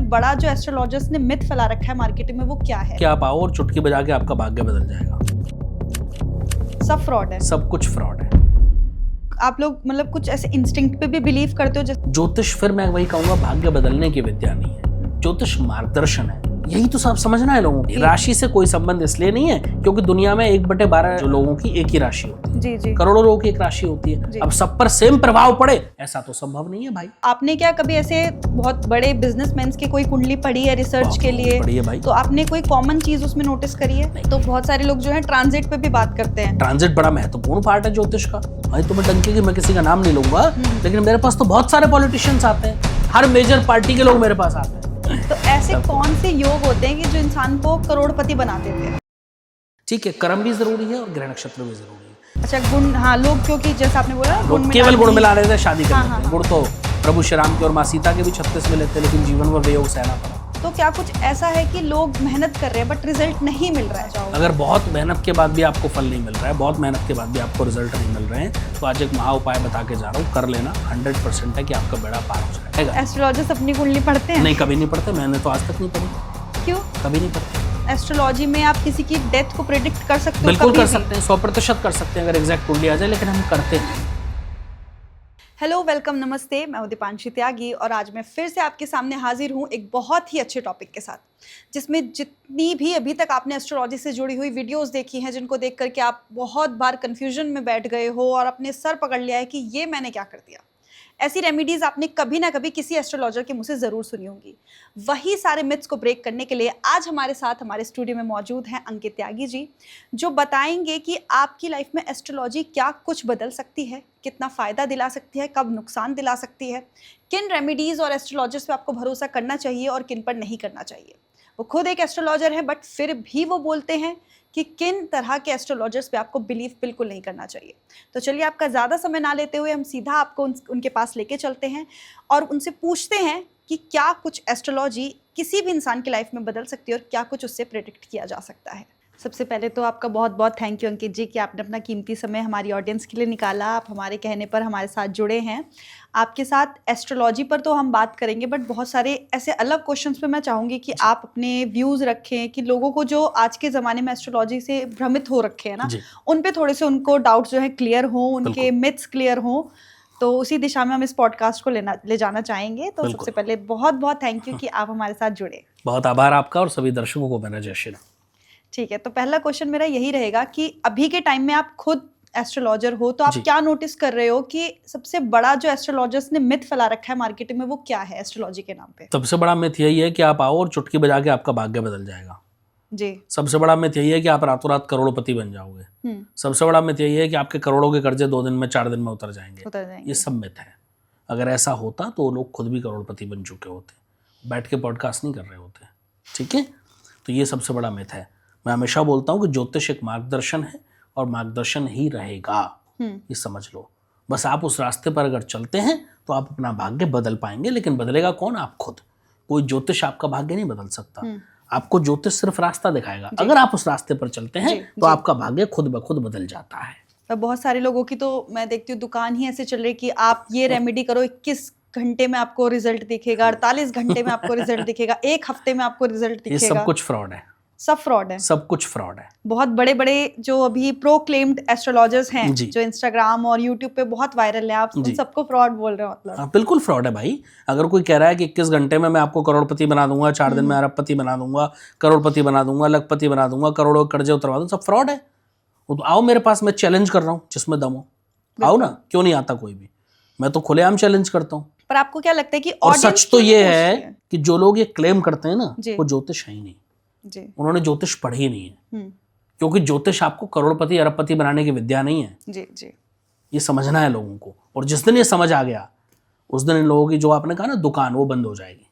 बड़ा जो एस्ट्रोलॉजर्स ने मिथ फैला रखा है मार्केट में वो क्या है? कि आप आओ और चुटकी बजा के आपका भाग्य बदल जाएगा। सब फ्रॉड है। सब कुछ फ्रॉड है। आप लोग मतलब कुछ ऐसे इंस्टिंक्ट पे भी बिलीव करते हो जैसे? ज्योतिष, फिर मैं वही कहूंगा, भाग्य बदलने की विद्या नहीं है। ज्योतिष मार्गदर्शन है। यही तो सब समझना है लोगों को। राशि से कोई संबंध इसलिए नहीं है क्योंकि दुनिया में 1/12 लोगों की एक ही राशि होती है। जी जी। करोड़ों लोगों की एक राशि होती है। अब सब पर सेम प्रभाव पड़े ऐसा तो संभव नहीं है भाई। आपने क्या कभी ऐसे बहुत बड़े बिजनेसमैन की कोई कुंडली पढ़ी है रिसर्च के लिए? पढ़ी है भाई। तो आपने कोई कॉमन चीज उसमें नोटिस करी है? तो बहुत सारे लोग जो है ट्रांजिट पे भी बात करते हैं। ट्रांजिट बड़ा महत्वपूर्ण पार्ट है ज्योतिष का। भाई तुम्हें डंके की मैं किसी का नाम नहीं लूंगा, लेकिन मेरे पास तो बहुत सारे पॉलिटिशियंस आते हैं, हर मेजर पार्टी के लोग मेरे पास आते हैं। तो ऐसे कौन से योग होते हैं कि जो इंसान को करोड़पति बना देते हैं? ठीक है, कर्म भी जरूरी है और ग्रह नक्षत्र भी जरूरी है। अच्छा गुण, हाँ लोग क्योंकि जैसा आपने बोला लोग केवल गुण मिला रहे थे, शादी कर लेते हैं। गुण तो प्रभु श्री राम के और माँ सीता के भी 36 मिले थे, लेकिन जीवन भर वियोग सहना पड़ा। तो क्या कुछ ऐसा है कि लोग मेहनत कर रहे हैं बट रिजल्ट नहीं मिल रहा है? अगर बहुत मेहनत के बाद भी आपको फल नहीं मिल रहा है, बहुत मेहनत के बाद भी आपको रिजल्ट नहीं मिल रहे हैं, तो आज एक महा उपाय बता के जा रहा हूँ, कर लेना। 100% है कि आपका बेड़ा पार हो जाएगा। एस्ट्रोलॉजर्स अपनी कुंडली पढ़ते हैं? नहीं, कभी नहीं पढ़ते। मैंने तो आज तक नहीं पढ़ी। क्यों? कभी नहीं पढ़ते। एस्ट्रोलॉजी में आप किसी की डेथ को प्रेडिक्ट कर सकते हो? बिल्कुल कर सकते हैं, 100% कर सकते हैं अगर एग्जैक्ट कुंडली आ जाए, लेकिन हम करते हैं। हेलो, वेलकम, नमस्ते। मैं हूं दीपांशी त्यागी और आज मैं फिर से आपके सामने हाजिर हूं एक बहुत ही अच्छे टॉपिक के साथ, जिसमें जितनी भी अभी तक आपने एस्ट्रोलॉजी से जुड़ी हुई वीडियोस देखी हैं, जिनको देख करके आप बहुत बार कंफ्यूजन में बैठ गए हो और अपने सर पकड़ लिया है कि ये मैंने क्या कर दिया, ऐसी रेमेडीज आपने कभी ना कभी किसी एस्ट्रोलॉजर के मुंह से ज़रूर सुनी होंगी। वही सारे मिथ्स को ब्रेक करने के लिए आज हमारे साथ हमारे स्टूडियो में मौजूद हैं अंकित त्यागी जी, जो बताएंगे कि आपकी लाइफ में एस्ट्रोलॉजी क्या कुछ बदल सकती है, कितना फ़ायदा दिला सकती है, कब नुकसान दिला सकती है, किन रेमेडीज़ और एस्ट्रोलॉजर्स पे आपको भरोसा करना चाहिए और किन पर नहीं करना चाहिए। वो खुद एक एस्ट्रोलॉजर हैं, बट फिर भी वो बोलते हैं कि किन तरह के एस्ट्रोलॉजर्स पे आपको बिलीव बिल्कुल नहीं करना चाहिए। तो चलिए, आपका ज़्यादा समय ना लेते हुए हम सीधा आपको उनके पास लेके चलते हैं और उनसे पूछते हैं कि क्या कुछ एस्ट्रोलॉजी किसी भी इंसान की लाइफ में बदल सकती है और क्या कुछ उससे प्रेडिक्ट किया जा सकता है। सबसे पहले तो आपका बहुत बहुत थैंक यू अंकित जी कि आपने अपना कीमती समय हमारी ऑडियंस के लिए निकाला। आप हमारे कहने पर हमारे साथ जुड़े हैं। आपके साथ एस्ट्रोलॉजी पर तो हम बात करेंगे, बट बहुत सारे ऐसे अलग क्वेश्चंस पे मैं चाहूँगी कि आप अपने व्यूज़ रखें कि लोगों को जो आज के ज़माने में एस्ट्रोलॉजी से भ्रमित हो रखे हैं ना, उन पे थोड़े से उनको डाउट्स जो है क्लियर हों, उनके मिथ्स क्लियर हों। तो उसी दिशा में हम इस पॉडकास्ट को ले जाना चाहेंगे। तो सबसे पहले बहुत बहुत थैंक यू कि आप हमारे साथ जुड़े। बहुत आभार आपका और सभी दर्शकों को मेरा जय श्री राम। ठीक है, तो पहला क्वेश्चन मेरा यही रहेगा कि अभी के टाइम में आप खुद एस्ट्रोलॉजर हो, तो आप क्या नोटिस कर रहे हो कि सबसे बड़ा जो एस्ट्रोलॉजर्स ने मिथ फैला रखा है मार्केट में वो क्या है एस्ट्रोलॉजी के नाम पे? सबसे बड़ा मिथ यही है कि आप आओ और चुटकी बजा के आपका भाग्य बदल जाएगा। जी। सबसे बड़ा मिथ यही है कि आप रातों रात करोड़पति बन जाओगे। सबसे बड़ा मिथ यही है कि आपके करोड़ों के कर्जे 2 दिन में 4 दिन में उतर जाएंगे। ये सब मिथ है। अगर ऐसा होता तो लोग खुद भी करोड़पति बन चुके होते, बैठ के पॉडकास्ट नहीं कर रहे होते। ठीक है, तो ये सबसे बड़ा मिथ है। मैं हमेशा बोलता हूँ कि ज्योतिष एक मार्गदर्शन है और मार्गदर्शन ही रहेगा, ये समझ लो। बस आप उस रास्ते पर अगर चलते हैं तो आप अपना भाग्य बदल पाएंगे, लेकिन बदलेगा कौन? आप खुद। कोई ज्योतिष आपका भाग्य नहीं बदल सकता। आपको ज्योतिष सिर्फ रास्ता दिखाएगा। अगर आप उस रास्ते पर चलते हैं तो आपका भाग्य खुद ब खुद बदल जाता है। बहुत सारे लोगों की तो मैं देखती हूँ दुकान ही ऐसे चल रही कि आप ये रेमेडी करो, 21 घंटे में आपको रिजल्ट दिखेगा, 48 घंटे में आपको रिजल्ट दिखेगा, 1 हफ्ते में आपको रिजल्ट दिखेगा। ये सब कुछ फ्रॉड है। सब फ्रॉड है। सब कुछ फ्रॉड है। बहुत बड़े बड़े जो अभी प्रोक्लेम्ड एस्ट्रोलॉजर्स हैं, जो इंस्टाग्राम और यूट्यूब पे बहुत वायरल है, आप उन सबको फ्रॉड बोल रहे हो? मतलब बिल्कुल फ्रॉड है भाई। अगर कोई कह रहा है कि 21 घंटे में मैं आपको करोड़पति बना दूंगा, 4 दिन में अरबपति बना दूंगा, करोड़पति बना दूंगा, लखपति बना दूंगा, करोड़ों कर्जे उतरवा दूंगा, सब फ्रॉड है। तो आओ मेरे पास, मैं चैलेंज कर रहा हूँ, जिसमें दम हो आओ ना। क्यों नहीं आता कोई भी? मैं तो खुलेआम चैलेंज करता हूँ। पर आपको क्या लगता है कि और सच तो ये है कि जो लोग ये क्लेम करते हैं ना, वो ज्योतिष है ही नहीं। उन्होंने ज्योतिष पढ़ी ही नहीं है, क्योंकि ज्योतिष आपको करोड़पति अरबपति बनाने की विद्या नहीं है। जी। ये समझना है लोगों को। और जिस दिन ये समझ आ गया, उस दिन इन लोगों की, जो आपने कहा ना, दुकान, वो बंद हो जाएगी।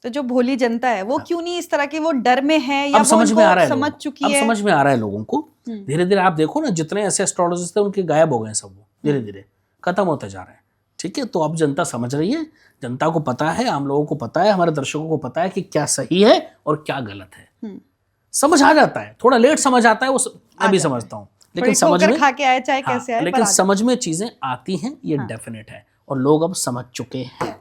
तो जो भोली जनता है वो क्यों नहीं इस तरह की, वो डर में है या अब समझ में आ रहा है, समझ चुकी है? अब समझ में आ रहा है लोगों को। धीरे धीरे आप देखो ना, जितने ऐसे एस्ट्रोलॉजर्स थे उनके गायब हो गए सब, वो धीरे धीरे खत्म होते जा रहे हैं। ठीक है, तो अब जनता समझ रही है, जनता को पता है, आम लोगों को पता है, हमारे दर्शकों को पता है कि क्या सही है और क्या गलत है। समझ आ जाता है, थोड़ा लेट समझ आता है, वो मैं भी समझता हूँ, लेकिन समझ में खा के आए चाहे कैसे आए, लेकिन समझ में चीजें आती हैं, ये डेफिनेट है, और लोग अब समझ चुके हैं।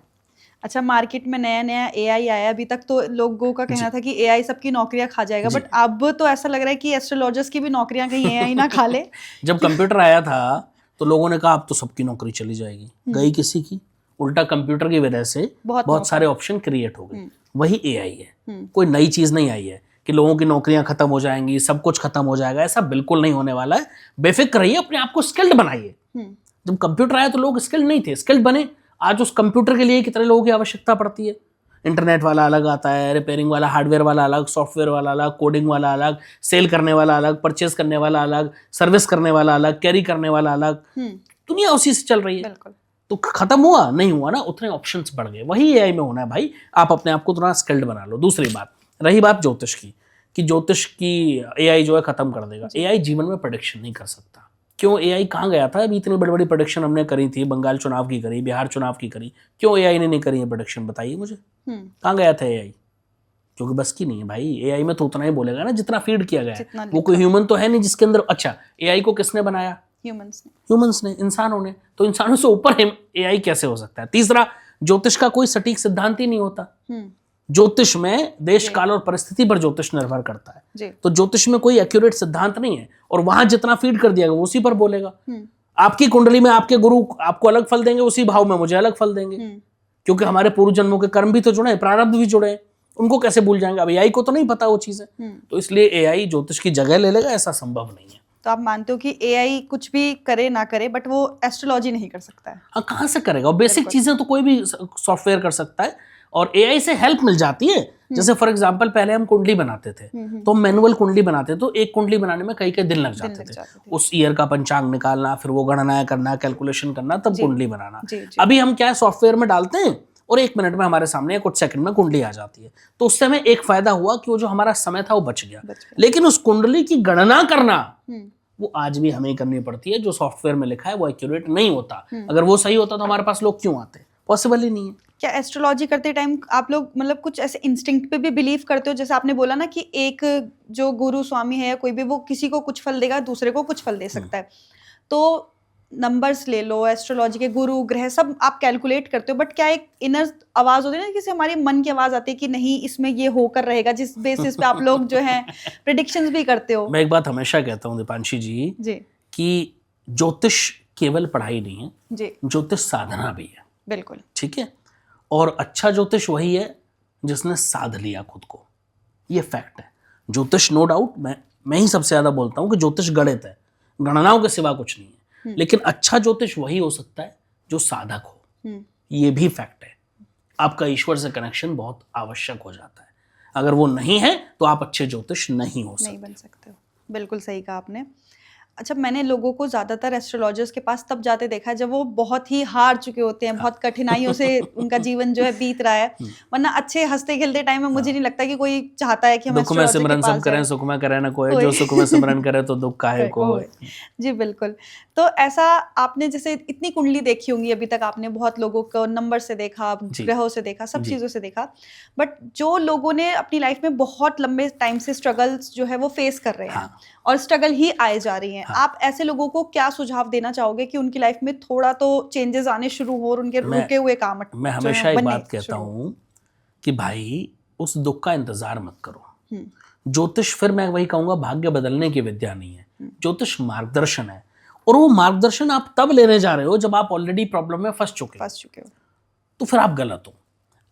अच्छा, मार्केट में नया नया एआई आया, अभी तक तो लोगों का कहना था कि एआई सबकी नौकरियां खा जाएगा, बट अब तो ऐसा लग रहा है कि एस्ट्रोलॉजर्स की भी नौकरियां कहीं एआई ना खा ले। जब कंप्यूटर आया था तो लोगों ने कहा अब तो सबकी नौकरी चली जाएगी, गई किसी की? उल्टा कंप्यूटर की वजह से बहुत सारे ऑप्शन क्रिएट हो गए। वही एआई है, कोई नई चीज नहीं आई है कि लोगों की नौकरियां खत्म हो जाएंगी, सब कुछ खत्म हो जाएगा, ऐसा बिल्कुल नहीं होने वाला है। बेफिक्र रहिए, अपने आप को स्किल्ड बनाइए। जब कंप्यूटर आया तो लोग स्किल्ड नहीं थे, स्किल्ड बने। आज उस कंप्यूटर के लिए कितने लोगों की आवश्यकता पड़ती है। इंटरनेट वाला अलग आता है, रिपेयरिंग वाला, हार्डवेयर वाला अलग, सॉफ्टवेयर वाला अलग, कोडिंग वाला अलग, सेल करने वाला अलग, परचेज करने वाला अलग, सर्विस करने वाला अलग, कैरी करने वाला अलग। दुनिया उसी से चल रही है। तो खत्म हुआ नहीं हुआ ना, उतने ऑप्शंस बढ़ गए। वही एआई में होना है भाई, आप अपने आप को थोड़ा स्किल्ड बना लो। दूसरी बात, रही बात ज्योतिष की, कि ज्योतिष की एआई जो है खत्म कर देगा। एआई जीवन में प्रेडिक्शन नहीं कर सकता। क्यों? एआई कहाँ गया था? अभी इतनी बड़ी बड़ी प्रेडिक्शन हमने करी थी, बंगाल चुनाव की करी, बिहार चुनाव की करी, क्यों एआई ने नहीं करी है प्रेडिक्शन? बताइए मुझे, कहाँ गया था एआई? क्योंकि बस की नहीं है भाई। एआई में तो उतना ही बोलेगा ना जितना फीड किया गया है। वो कोई ह्यूमन तो है नहीं जिसके अंदर। अच्छा, एआई को किसने बनाया? ह्यूमंस ने, इंसानों ने। तो इंसानों से ऊपर एआई कैसे हो सकता है? तीसरा, ज्योतिष का कोई सटीक सिद्धांत ही नहीं होता। ज्योतिष में देश काल और परिस्थिति पर ज्योतिष निर्भर करता है। तो ज्योतिष में कोई एक्यूरेट सिद्धांत नहीं है, और वहां जितना फीड कर दिया वो उसी पर बोलेगा। आपकी कुंडली में आपके गुरु आपको अलग फल देंगे, उसी भाव में मुझे अलग फल देंगे, क्योंकि हमारे पूर्व जन्मों के कर्म भी तो जुड़े हैं, प्रारब्ध भी जुड़े हैं। उनको कैसे भूल जाएंगे? अब एआई को तो नहीं पता वो चीजें। तो इसलिए एआई ज्योतिष की जगह ले लेगा, ऐसा संभव नहीं है। तो आप मानते हो कि एआई कुछ भी करे ना करे, बट वो एस्ट्रोलॉजी नहीं कर सकता है? हाँ, कहाँ से करेगा? और बेसिक चीजें तो कोई भी सॉफ्टवेयर कर सकता है, और एआई से हेल्प मिल जाती है। जैसे फॉर एग्जांपल, पहले हम कुंडली बनाते थे, तो मैनुअल कुंडली बनाते, तो एक कुंडली बनाने में कई दिन लग जाते थे। उस ईयर का पंचांग निकालना, फिर वो गणना करना, कैलकुलेशन करना, तब कुंडली बनाना। अभी हम क्या सॉफ्टवेयर में डालते हैं और 1 मिनट में हमारे सामने, कुछ सेकंड में कुंडली आ जाती है। तो उससे हमें एक फायदा हुआ कि वो जो हमारा समय था वो बच गया। लेकिन उस कुंडली की गणना करना वो आज भी हमें करनी पड़ती है। जो सॉफ्टवेयर में लिखा है वो एक्यूरेट नहीं होता। अगर वो सही होता तो हमारे पास लोग क्यों आते? पॉसिबल ही नहीं है। क्या एस्ट्रोलॉजी करते टाइम आप लोग मतलब कुछ ऐसे इंस्टिंक्ट पे भी बिलीव करते हो? जैसे आपने बोला ना कि एक जो गुरु स्वामी है या कोई भी, वो किसी को कुछ फल देगा, दूसरे को कुछ फल दे सकता है। तो नंबर्स ले लो, एस्ट्रोलॉजी के गुरु ग्रह सब आप कैलकुलेट करते हो, बट क्या एक इनर आवाज होती है ना, किसी हमारी मन की आवाज आती है कि नहीं इसमें ये होकर रहेगा, जिस बेसिस पे आप लोग जो है प्रेडिक्शंस भी करते हो? मैं एक बात हमेशा कहता हूँ दीपांशी जी, कि ज्योतिष केवल पढ़ाई नहीं है जी, ज्योतिष साधना भी है। बिल्कुल ठीक है। और अच्छा ज्योतिष वही है जिसने साध लिया खुद को, ये फैक्ट है। ज्योतिष नो डाउट, मैं ही सबसे ज्यादा बोलता हूँ कि ज्योतिष गणित है, गणनाओं के सिवा कुछ नहीं है। लेकिन अच्छा ज्योतिष वही हो सकता है जो साधक हो, ये भी फैक्ट है। आपका ईश्वर से कनेक्शन बहुत आवश्यक हो जाता है। अगर वो नहीं है तो आप अच्छे ज्योतिष नहीं हो सकते, नहीं बन सकते हो। बिल्कुल सही कहा आपने। अच्छा, मैंने लोगों को ज़्यादातर एस्ट्रोलॉजर्स के पास तब जाते देखा है जब वो बहुत ही हार चुके होते हैं, बहुत कठिनाइयों से उनका जीवन जो है बीत रहा है। वरना अच्छे हंसते खेलते टाइम में मुझे नहीं लगता कि कोई चाहता है कि हम दुख में सिमरन सब करें, सुख में करे न कोई, जो सुख में सिमरन करे तो दुख काहे को होए। जी बिल्कुल। तो ऐसा आपने जैसे इतनी कुंडली देखी होंगी अभी तक, आपने बहुत लोगों को नंबर से देखा, ग्रहों से देखा, सब चीज़ों से देखा, बट जो लोगों ने अपनी लाइफ में बहुत लंबे टाइम से स्ट्रगल्स जो है वो फेस कर रहे हैं और स्ट्रगल ही आए जा रही हैं, आप ऐसे लोगों को क्या सुझाव देना चाहोगे कि उनकी लाइफ में थोड़ा तो चेंजेस आने शुरू हो और उनके रुके हुए काम? मैं हमेशा एक बात कहता हूँ कि भाई उस दुख का इंतजार मत करो। ज्योतिष, फिर मैं वही कहूंगा, भाग्य बदलने की विद्या नहीं है। ज्योतिष मार्गदर्शन है, और वो मार्गदर्शन आप तब लेने जा रहे हो जब आप ऑलरेडी प्रॉब्लम में फंस चुके हो। तो फिर आप गलत हो।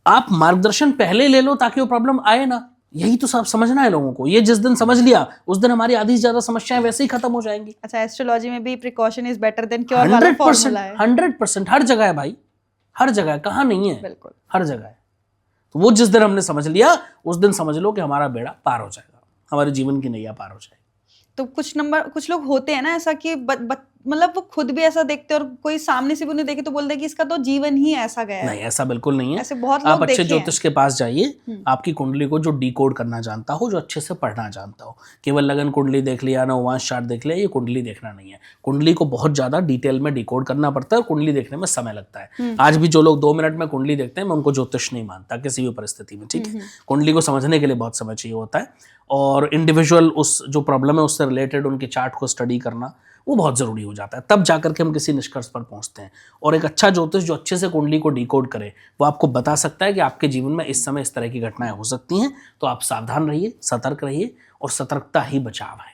आप मार्गदर्शन पहले ले लो ताकि वो प्रॉब्लम आए ना। यही तो सब समझना है लोगों को। ये जिस दिन समझ लिया उस दिन हमारी आधी से ज्यादा समस्याएं वैसे ही खत्म हो जाएंगी। अच्छा, एस्ट्रोलॉजी में भी precaution is better than cure वाला फॉर्मूला है। 100% हर जगह है भाई, हर जगह है, कहाँ नहीं है, बिल्कुल हर जगह है। तो वो जिस दिन हमने समझ लिया उस दिन समझ लो कि हमारा बेड़ा पार हो जाएगा, हमारे जीवन की नैया पार हो जाएगी। तो कुछ लोग होते हैं ना ऐसा कि मतलब वो खुद भी ऐसा देखते हैं और कोई सामने से भी उन्हें देखे तो बोलते हैं कि इसका तो जीवन ही ऐसा गया है। नहीं, ऐसा बिल्कुल नहीं है। ऐसे बहुत लोग आप अच्छे ज्योतिष के पास जाइए, आपकी कुंडली को जो डिकोड करना जानता हो, जो अच्छे से पढ़ना जानता हो। केवल लगन कुंडली देख लिया, नववांश चार्ट देख लिया, ये कुंडली देखना नहीं है। कुंडली को बहुत ज्यादा डिटेल में डिकोड करना पड़ता है और कुंडली देखने में समय लगता है। आज भी जो लोग 2 मिनट में कुंडली देखते हैं, मैं उनको ज्योतिष नहीं मानता किसी भी परिस्थिति में। ठीक है, कुंडली को समझने के लिए बहुत समय चाहिए होता है, और इंडिविजुअल उस जो प्रॉब्लम है उससे रिलेटेड उनके चार्ट को स्टडी करना, वो बहुत ज़रूरी हो जाता है, तब जाकर के हम किसी निष्कर्ष पर पहुंचते हैं। और एक अच्छा ज्योतिष जो अच्छे से कुंडली को डिकोड करे वो आपको बता सकता है कि आपके जीवन में इस समय इस तरह की घटनाएं हो सकती हैं, तो आप सावधान रहिए, सतर्क रहिए, और सतर्कता ही बचाव है,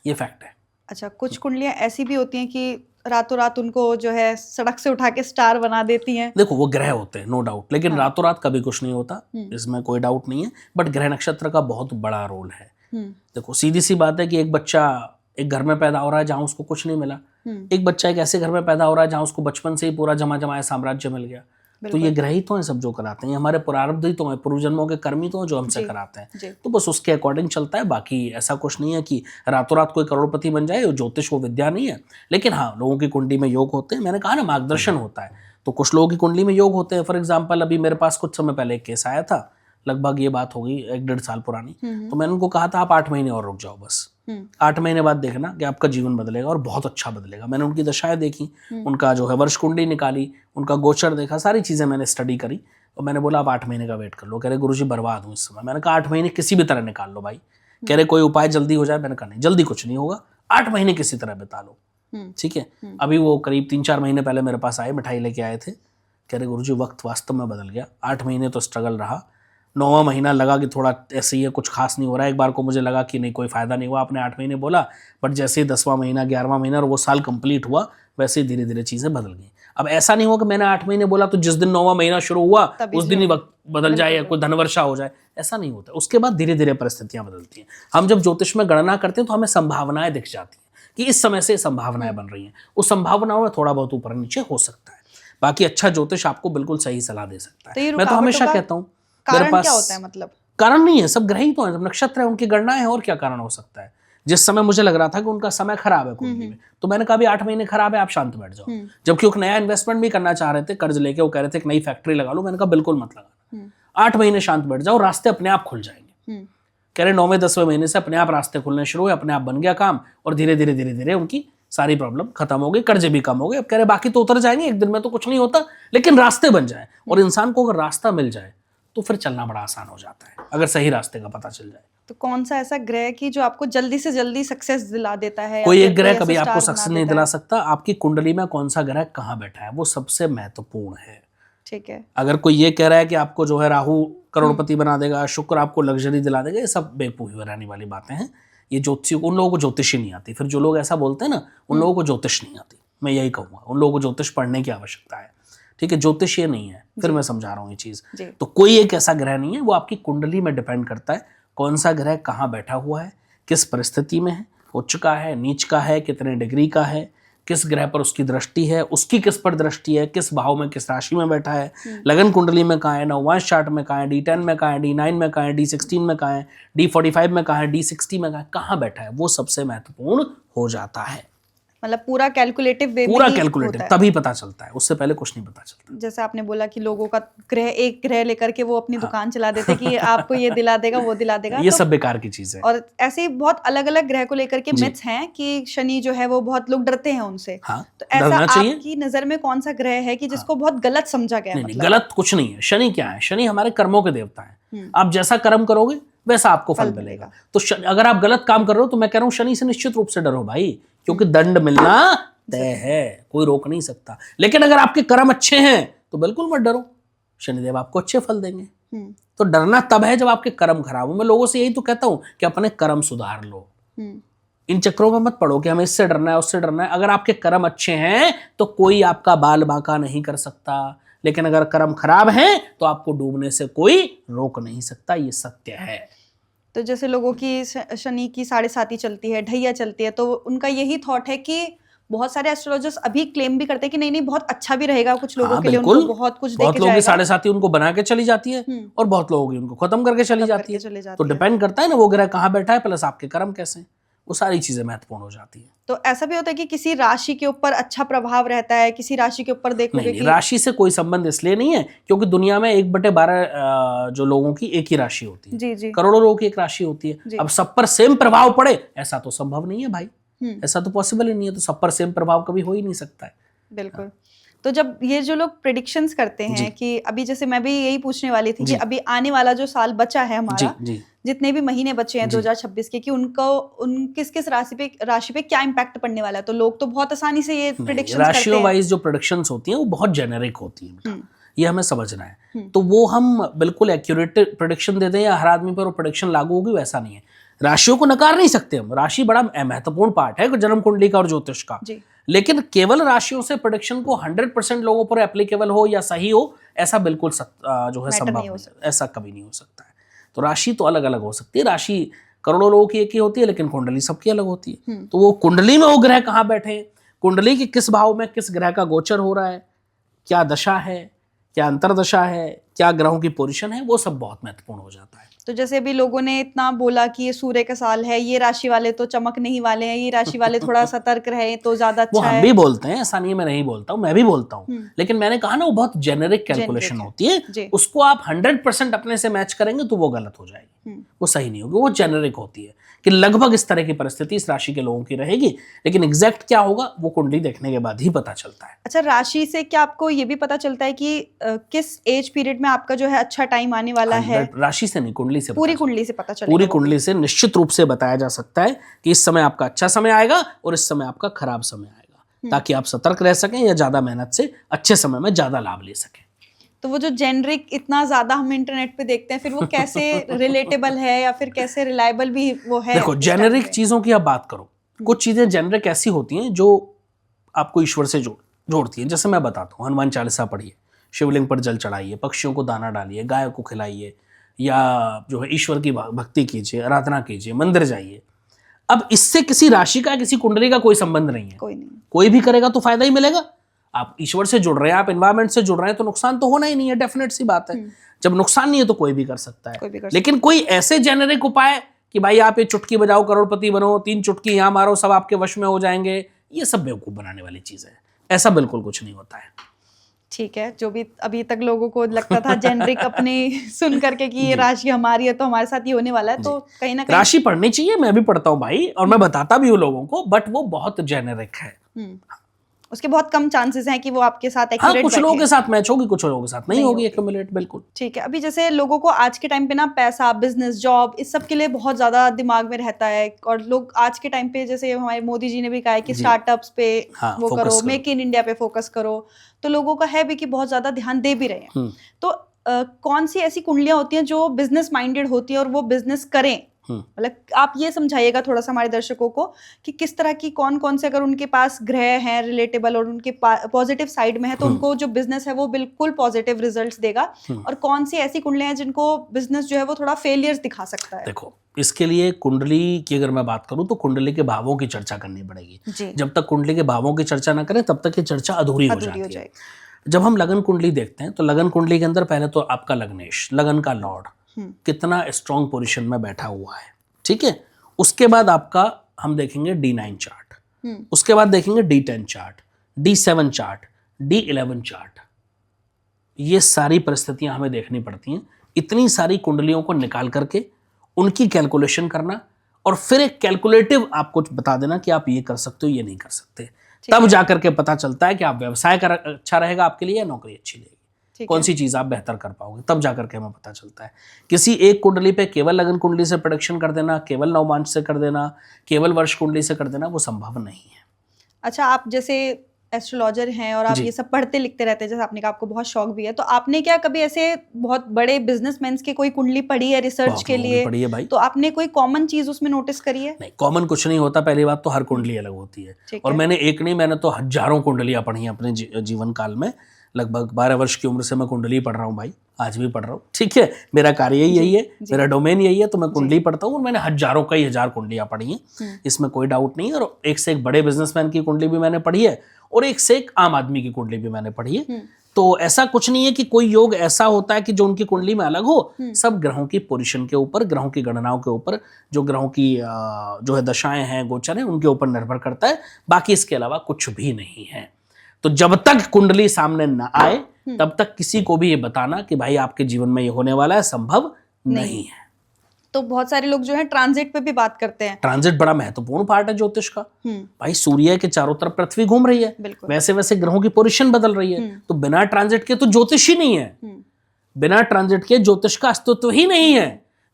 ये फैक्ट है। अच्छा, कुछ कुंडलियां ऐसी भी होती हैं कि रातों रात उनको जो है सड़क से उठा के स्टार बना देती हैं। देखो वो ग्रह होते हैं, नो डाउट, लेकिन रातों रात कभी कुछ नहीं होता, इसमें कोई डाउट नहीं है, बट ग्रह नक्षत्र का बहुत बड़ा रोल है। देखो सीधी सी बात है कि एक बच्चा एक घर में पैदा हो रहा है जहां उसको कुछ नहीं मिला, एक बच्चा एक ऐसे घर में पैदा हो रहा है जहां उसको बचपन से ही पूरा जमा जमाया साम्राज्य मिल गया। तो ये ग्रह ही तो हैं सब जो कराते हैं, हमारे प्रारब्ध ही तो हैं, पूर्व जन्मों के कर्म ही तो हैं जो हमसे कराते हैं। तो बस उसके अकॉर्डिंग चलता है, बाकी ऐसा कुछ नहीं है कि रातों रात कोई करोड़पति बन जाए। ज्योतिष वो विद्या नहीं है, लेकिन हाँ लोगों की कुंडली में योग होते हैं। मैंने कहा ना मार्गदर्शन होता है, तो कुछ लोगों की कुंडली में योग होते हैं। फॉर एग्जाम्पल अभी मेरे पास कुछ समय पहले एक केस आया था, लगभग ये बात होगी 1-1.5 साल पुरानी। तो मैंने उनको कहा था आप 8 महीने और रुक जाओ, बस 8 महीने बाद देखना कि आपका जीवन बदलेगा और बहुत अच्छा बदलेगा। मैंने उनकी दशाएं देखी, उनका जो है वर्ष कुंडली निकाली, उनका गोचर देखा, सारी चीजें मैंने स्टडी करी, और मैंने बोला आप 8 महीने का वेट कर लो। कह रहे गुरुजी बर्बाद हूँ इस समय। मैंने कहा 8 महीने किसी भी तरह निकाल लो भाई। कह रहे कोई उपाय जल्दी हो जाए। मैंने कहा नहीं, जल्दी कुछ नहीं होगा, 8 महीने किसी तरह बिता लो, ठीक है। अभी वो करीब 3-4 महीने पहले मेरे पास आए, मिठाई लेके आए थे। कह रहे गुरुजी वक्त वास्तव में बदल गया, 8 महीने तो स्ट्रगल रहा, 9वां महीना लगा कि थोड़ा ऐसे ही है, कुछ खास नहीं हो रहा है। एक बार को मुझे लगा कि नहीं कोई फायदा नहीं हुआ, आपने 8 महीने बोला, बट जैसे ही 10वां महीना 11वां महीना और वो साल कंप्लीट हुआ, वैसे ही धीरे धीरे चीजें बदल गई। अब ऐसा नहीं हुआ कि मैंने 8 महीने बोला तो जिस दिन 9वां महीना शुरू हुआ उस दिन ही वक्त बदल जाए या कोई धनवर्षा हो जाए, ऐसा नहीं होता। उसके बाद धीरे धीरे परिस्थितियां बदलती हैं। हम जब ज्योतिष में गणना करते हैं तो हमें संभावनाएं दिख जाती हैं कि इस समय से संभावनाएं बन रही हैं। उस संभावनाओं में थोड़ा बहुत ऊपर नीचे हो सकता है, बाकी अच्छा ज्योतिष आपको बिल्कुल सही सलाह दे सकता है। मैं तो हमेशा कहता हूँ मेरे पास क्या होता है, मतलब कारण नहीं है, सब ग्रह ही तो है, नक्षत्र है, उनकी गणनाएं है, और क्या कारण हो सकता है। जिस समय मुझे लग रहा था कि उनका समय खराब है कुंडली में, तो मैंने कहा भी 8 महीने खराब है, आप शांत बैठ जाओ। जबकि वो नया इन्वेस्टमेंट भी करना चाह रहे थे, कर्ज लेके, वो कह रहे थे एक नई फैक्ट्री लगा लो। मैंने कहा बिल्कुल मत लगाना, 8 महीने शांत बैठ जाओ, रास्ते अपने आप खुल जाएंगे। कह रहे 9वें-10वें महीने से अपने आप रास्ते खुलने शुरू हुए, अपने आप बन गया काम, और धीरे धीरे धीरे धीरे उनकी सारी प्रॉब्लम खत्म हो गई, कर्जे भी कम हो गए। अब कह रहे बाकी तो उतर जाएंगे, एक दिन में तो कुछ नहीं होता, लेकिन रास्ते बन जाए। और इंसान को अगर रास्ता मिल जाए तो फिर चलना बड़ा आसान हो जाता है, अगर सही रास्ते का पता चल जाए। तो कौन सा ऐसा ग्रह की जो आपको जल्दी से जल्दी सक्सेस दिला देता है? कोई एक ग्रह कभी आपको सक्सेस नहीं दिला सकता, आपकी कुंडली में कौन सा ग्रह कहाँ बैठा है वो सबसे महत्वपूर्ण है, ठीक है। अगर कोई ये कह रहा है कि आपको जो है राहु करोड़पति बना देगा, शुक्र आपको लग्जरी दिला देगा, ये सब बेवकूफी बनाने वाली बातें हैं। ये ज्योतिषी, उन लोगों को ज्योतिष ही नहीं आती। फिर जो लोग ऐसा बोलते हैं ना, उन लोगों को ज्योतिष नहीं आती। मैं यही कहूँगा, उन लोगों को ज्योतिष पढ़ने की आवश्यकता है, ठीक है। ज्योतिष ये नहीं है, फिर मैं समझा रहा हूँ ये चीज। तो कोई एक ऐसा ग्रह नहीं है, वो आपकी कुंडली में डिपेंड करता है कौन सा ग्रह कहाँ बैठा हुआ है, किस परिस्थिति में है, उच्च का है, नीच का है, कितने डिग्री का है, किस ग्रह पर उसकी दृष्टि है, उसकी किस पर दृष्टि है, किस भाव में किस राशि में बैठा है, लगन कुंडली में कहाँ है, नववांश चार्ट में कहाँ है, D10 में कहाँ है, D9 में कहाँ है, D16 में कहाँ है, D45 में कहाँ है, D60 में कहाँ बैठा है, वो सबसे महत्वपूर्ण हो जाता है। मतलब पूरा कैलकुलेटिव वे में, पूरा कैलकुलेटिव, तभी पता चलता है, उससे पहले कुछ नहीं पता चलता। जैसे आपने बोला कि लोगों का ग्रह, एक ग्रह लेकर के वो अपनी दुकान चला देते कि आपको ये दिला देगा, वो दिला देगा, ये सब बेकार की चीज है। और ऐसे ही बहुत अलग अलग ग्रह को लेकर के मिथ्स हैं कि शनि जो है वो बहुत लोग डरते हैं उनसे। हाँ, तो ऐसा आपकी नजर में कौन सा ग्रह है कि जिसको बहुत गलत समझा गया? नहीं, गलत कुछ नहीं है। शनि क्या है? शनि हमारे कर्मों के देवता है। आप जैसा कर्म करोगे वैसा आपको फल मिलेगा। तो अगर आप गलत काम कर रहे हो तो मैं कह रहा हूँ शनि से निश्चित रूप से डरो भाई, क्योंकि दंड मिलना तय है, कोई रोक नहीं सकता। लेकिन अगर आपके कर्म अच्छे हैं तो बिल्कुल मत डरो, शनिदेव आपको अच्छे फल देंगे। तो डरना तब है जब आपके कर्म खराब हो। मैं लोगों से यही तो कहता हूं कि अपने कर्म सुधार लो, इन चक्रों में मत पड़ो कि हमें इससे डरना है उससे डरना है। अगर आपके कर्म अच्छे हैं तो कोई आपका बाल बांका नहीं कर सकता, लेकिन अगर कर्म खराब हैं तो आपको डूबने से कोई रोक नहीं सकता, ये सत्य है। तो जैसे लोगों की शनि की 7.5 चलती है, ढैया चलती है, तो उनका यही थॉट है कि बहुत सारे एस्ट्रोलॉजर्स अभी क्लेम भी करते हैं कि नहीं नहीं बहुत अच्छा भी रहेगा, कुछ लोगों के लिए उनको बहुत कुछ देके जाएगा। बहुत लोगों की 7.5 उनको बना के चली जाती है और बहुत लोगों की उनको खत्म करके चली जाती है। तो डिपेंड करता है ना वो ग्रह कहाँ बैठा है, प्लस आपके कर्म कैसे, वो सारी चीजें महत्वपूर्ण हो जाती है। तो ऐसा भी होता है कि किसी राशि के ऊपर अच्छा प्रभाव रहता है, किसी राशि के ऊपर देखोगे कि राशि से कोई संबंध इसलिए नहीं है क्योंकि दुनिया में 1/12 जो लोगों की एक ही राशि होती है। जी जी, करोड़ों लोगों की एक राशि होती है। अब सब पर सेम प्रभाव पड़े ऐसा तो संभव नहीं है भाई, ऐसा तो पॉसिबल ही नहीं है। तो सब पर सेम प्रभाव कभी हो ही नहीं सकता है। बिल्कुल। तो जब ये जो लोग प्रेडिक्शंस करते हैं कि अभी जैसे मैं भी यही पूछने वाली थी कि अभी आने वाला जो साल बचा है हमारा, जितने भी महीने बचे हैं 2026 के, कि उन किस राशि पे क्या इम्पैक्ट पड़ने वाला है, तो लोग तो बहुत आसानी से ये प्रेडिक्शंस करते हैं। राशियों वाइज जो प्रेडिक्शंस होती हैं वो बहुत जेनेरिक होती हैं, ये हमें समझना है। तो वो हम बिल्कुल एक्यूरेट प्रेडिक्शन देते हैं या हर आदमी पर वो प्रेडिक्शन लागू होगी, वैसा नहीं है। राशियों को नकार नहीं सकते हम, राशि बड़ा महत्वपूर्ण पार्ट है जन्म कुंडली का और ज्योतिष का, लेकिन केवल राशियों से प्रेडिक्शन को 100% लोगों पर एप्लीकेबल हो या सही हो, ऐसा बिल्कुल जो है संभव नहीं, ऐसा कभी नहीं हो सकता है। तो राशि तो अलग अलग हो सकती है, राशि करोड़ों लोगों की एक ही होती है, लेकिन कुंडली सबकी अलग होती है। तो वो कुंडली में वो ग्रह कहाँ बैठे हैं, कुंडली के किस भाव में किस ग्रह का गोचर हो रहा है, क्या दशा है, क्या अंतरदशा है, क्या ग्रहों की पोजीशन है, वो सब बहुत महत्वपूर्ण हो जाता है। तो जैसे अभी लोगों ने इतना बोला कि ये सूर्य का साल है, ये राशि वाले तो चमकने ही वाले हैं, ये राशि वाले थोड़ा सतर्क रहे तो ज्यादा अच्छा है। वो हम भी बोलते हैं, ऐसा नहीं है मैं नहीं बोलता हूँ, मैं भी बोलता हूँ, लेकिन मैंने कहा ना वो बहुत जेनेरिक कैलकुलेशन होती है, उसको आप 100% अपने से मैच करेंगे तो वो गलत हो जाएगी, वो सही नहीं होगी। वो जेनेरिक होती है कि लगभग इस तरह की परिस्थिति इस राशि के लोगों की रहेगी, लेकिन एग्जैक्ट क्या होगा वो कुंडली देखने के बाद ही पता चलता है। अच्छा, राशि से क्या आपको ये भी पता चलता है कि किस एज पीरियड में आपका जो है अच्छा टाइम आने वाला है? राशि से नहीं, कुंडली से, पूरी कुंडली से पता चलेगा। पूरी कुंडली से निश्चित रूप से बताया जा सकता है कि इस समय आपका अच्छा समय आएगा और इस समय आपका खराब समय आएगा, ताकि आप सतर्क रह सकें या ज्यादा मेहनत से अच्छे समय में ज्यादा लाभ ले सकें। तो वो जो जेनरिक इतना ज्यादा हम इंटरनेट पे देखते हैं, फिर वो कैसे रिलेटेबल है या फिर कैसे रिलायबल भी वो है? देखो, जेनरिक चीजों की आप बात करो, कुछ चीजें जेनरिक ऐसी होती हैं जो आपको ईश्वर से जोड़ती हैं। जैसे मैं बताता हूँ, हनुमान चालीसा पढ़िए, शिवलिंग पर जल चढ़ाइए, पक्षियों को दाना डालिए, गाय को खिलाइए, या जो है ईश्वर की भक्ति कीजिए, आराधना कीजिए, मंदिर जाइए। अब इससे किसी राशि का किसी कुंडली का कोई संबंध नहीं है, कोई भी करेगा तो फायदा ही मिलेगा। आप ईश्वर से जुड़ रहे हैं, आप एनवायरमेंट से जुड़ रहे हैं, तो नुकसान तो होना ही नहीं है, डेफिनेट सी बात है। जब नुकसान नहीं है तो कोई भी कर सकता है। लेकिन कोई ऐसे जेनेरिक उपाय कि भाई आप ये चुटकी बजाओ करोड़पति बनो, 3 चुटकी यहाँ मारो सब आपके वश में हो जाएंगे, ये सब बेवकूफ बनाने वाली चीज है, ऐसा बिल्कुल कुछ नहीं होता है। ठीक है, जो भी अभी तक लोगों को लगता था जेनरिक अपने सुन करके कि ये राशि हमारी है तो हमारे साथ ये होने वाला है, तो कहीं ना कहीं राशि पढ़नी चाहिए, मैं भी पढ़ता हूँ भाई, और मैं बताता भी हूँ लोगों को, बट वो बहुत जेनेरिक है। उसके बहुत कम चांसेस हैं कि वो आपके साथ एक्यूरेट कुछ लोगों के साथ मैच होगी, कुछ लोगों के साथ नहीं होगी एक्यूमुलेट, बिल्कुल। ठीक है, अभी जैसे लोगों को आज के टाइम पे ना पैसा, बिजनेस, जॉब, इस सब के लिए बहुत ज्यादा दिमाग में रहता है, और लोग आज के टाइम पे जैसे हमारे मोदी जी ने भी कहा है कि स्टार्टअप्स पे वो करो, मेक इन इंडिया पे फोकस करो, तो लोगों का है भी कि बहुत ज्यादा ध्यान दे भी रहे हैं। तो कौन सी ऐसी कुंडलियां होती हैं जो बिजनेस माइंडेड होती हैं और वो बिजनेस करें? मतलब आप ये समझाइएगा थोड़ा सा हमारे दर्शकों को कि किस तरह की कौन से अगर उनके पास ग्रह हैं रिलेटेबल और उनके पॉजिटिव साइड में है तो उनको जो बिजनेस है वो बिल्कुल पॉजिटिव रिजल्ट्स देगा, और कौन सी ऐसी कुंडलियां हैं जिनको बिजनेस जो है वो थोड़ा फेलियर्स दिखा सकता है? देखो, इसके लिए कुंडली की अगर मैं बात करूं तो कुंडली के भावों की चर्चा करनी पड़ेगी। जब तक कुंडली के भावों की चर्चा ना करें तब तक ये चर्चा अधूरी हो जाती है। जब हम लगन कुंडली देखते हैं तो लगन कुंडली के अंदर पहले तो आपका लग्नेश, लगन का लॉर्ड, कितना स्ट्रॉन्ग पोजीशन में बैठा हुआ है, ठीक है। उसके बाद आपका हम देखेंगे D9 चार्ट, उसके बाद देखेंगे D10 chart, D7 chart, D11 chart. ये सारी परिस्थितियां हमें देखनी पड़ती हैं। इतनी सारी कुंडलियों को निकाल करके उनकी कैलकुलेशन करना, और फिर एक कैलकुलेटिव आपको बता देना कि आप ये कर सकते हो, ये नहीं कर सकते। तब जाकर के पता चलता है कि आप व्यवसाय कर अच्छा रहेगा आपके लिए या नौकरी अच्छी रहेगी, कौन सी चीज आप बेहतर कर पाओगे, तब जाकर के हमें पता चलता है। किसी एक कुंडली पे केवल लगन कुंडली से प्रेडिक्शन कर देना, केवल नवमांश से कर देना, केवल वर्ष कुंडली से कर देना, वो संभव नहीं है। अच्छा, आप जैसे एस्ट्रोलॉजर हैं और आप ये सब पढ़ते लिखते रहते हैं, जैसे आपने कहा आपको बहुत शौक भी है, तो आपने क्या कभी ऐसे बहुत बड़े बिजनेसमैन की कोई कुंडली पढ़ी है रिसर्च के लिए? पढ़ी है भाई। तो आपने कोई कॉमन चीज उसमें नोटिस करी है? नहीं, कॉमन कुछ नहीं होता। पहली बात तो हर कुंडली अलग होती है, और मैंने एक नहीं, मैंने तो हजारों कुंडलियां पढ़ी हैं अपने जीवन काल में। लगभग 12 वर्ष की उम्र से मैं कुंडली पढ़ रहा हूँ भाई, आज भी पढ़ रहा हूँ, ठीक है। मेरा कार्य यही है, मेरा डोमेन यही है, तो मैं कुंडली पढ़ता हूँ, और मैंने हजारों कई हजार कुंडलियां पढ़ी हैं, इसमें कोई डाउट नहीं है। और एक से एक बड़े बिजनेसमैन की कुंडली भी मैंने पढ़ी है, और एक से एक आम आदमी की कुंडली भी मैंने पढ़ी है। तो ऐसा कुछ नहीं है कि कोई योग ऐसा होता है कि जो उनकी कुंडली में अलग हो। सब ग्रहों की पोजीशन के ऊपर, ग्रहों की गणनाओं के ऊपर, जो ग्रहों की जो है दशाएं हैं, गोचर हैं, उनके ऊपर निर्भर करता है। बाकी इसके अलावा कुछ भी नहीं है। तो जब तक कुंडली सामने ना आए तब तक किसी को भी ये बताना कि भाई आपके जीवन में ये होने वाला है, संभव नहीं है। तो बहुत सारे लोग जो है ट्रांजिट पे भी बात करते हैं। ट्रांजिट बड़ा महत्वपूर्ण पार्ट है ज्योतिष का। भाई सूर्य के चारों तरफ पृथ्वी घूम रही है, वैसे वैसे ग्रहों की पोजीशन बदल रही है। तो बिना ट्रांजिट के तो ज्योतिष ही नहीं है, बिना ट्रांजिट के ज्योतिष का अस्तित्व ही नहीं है।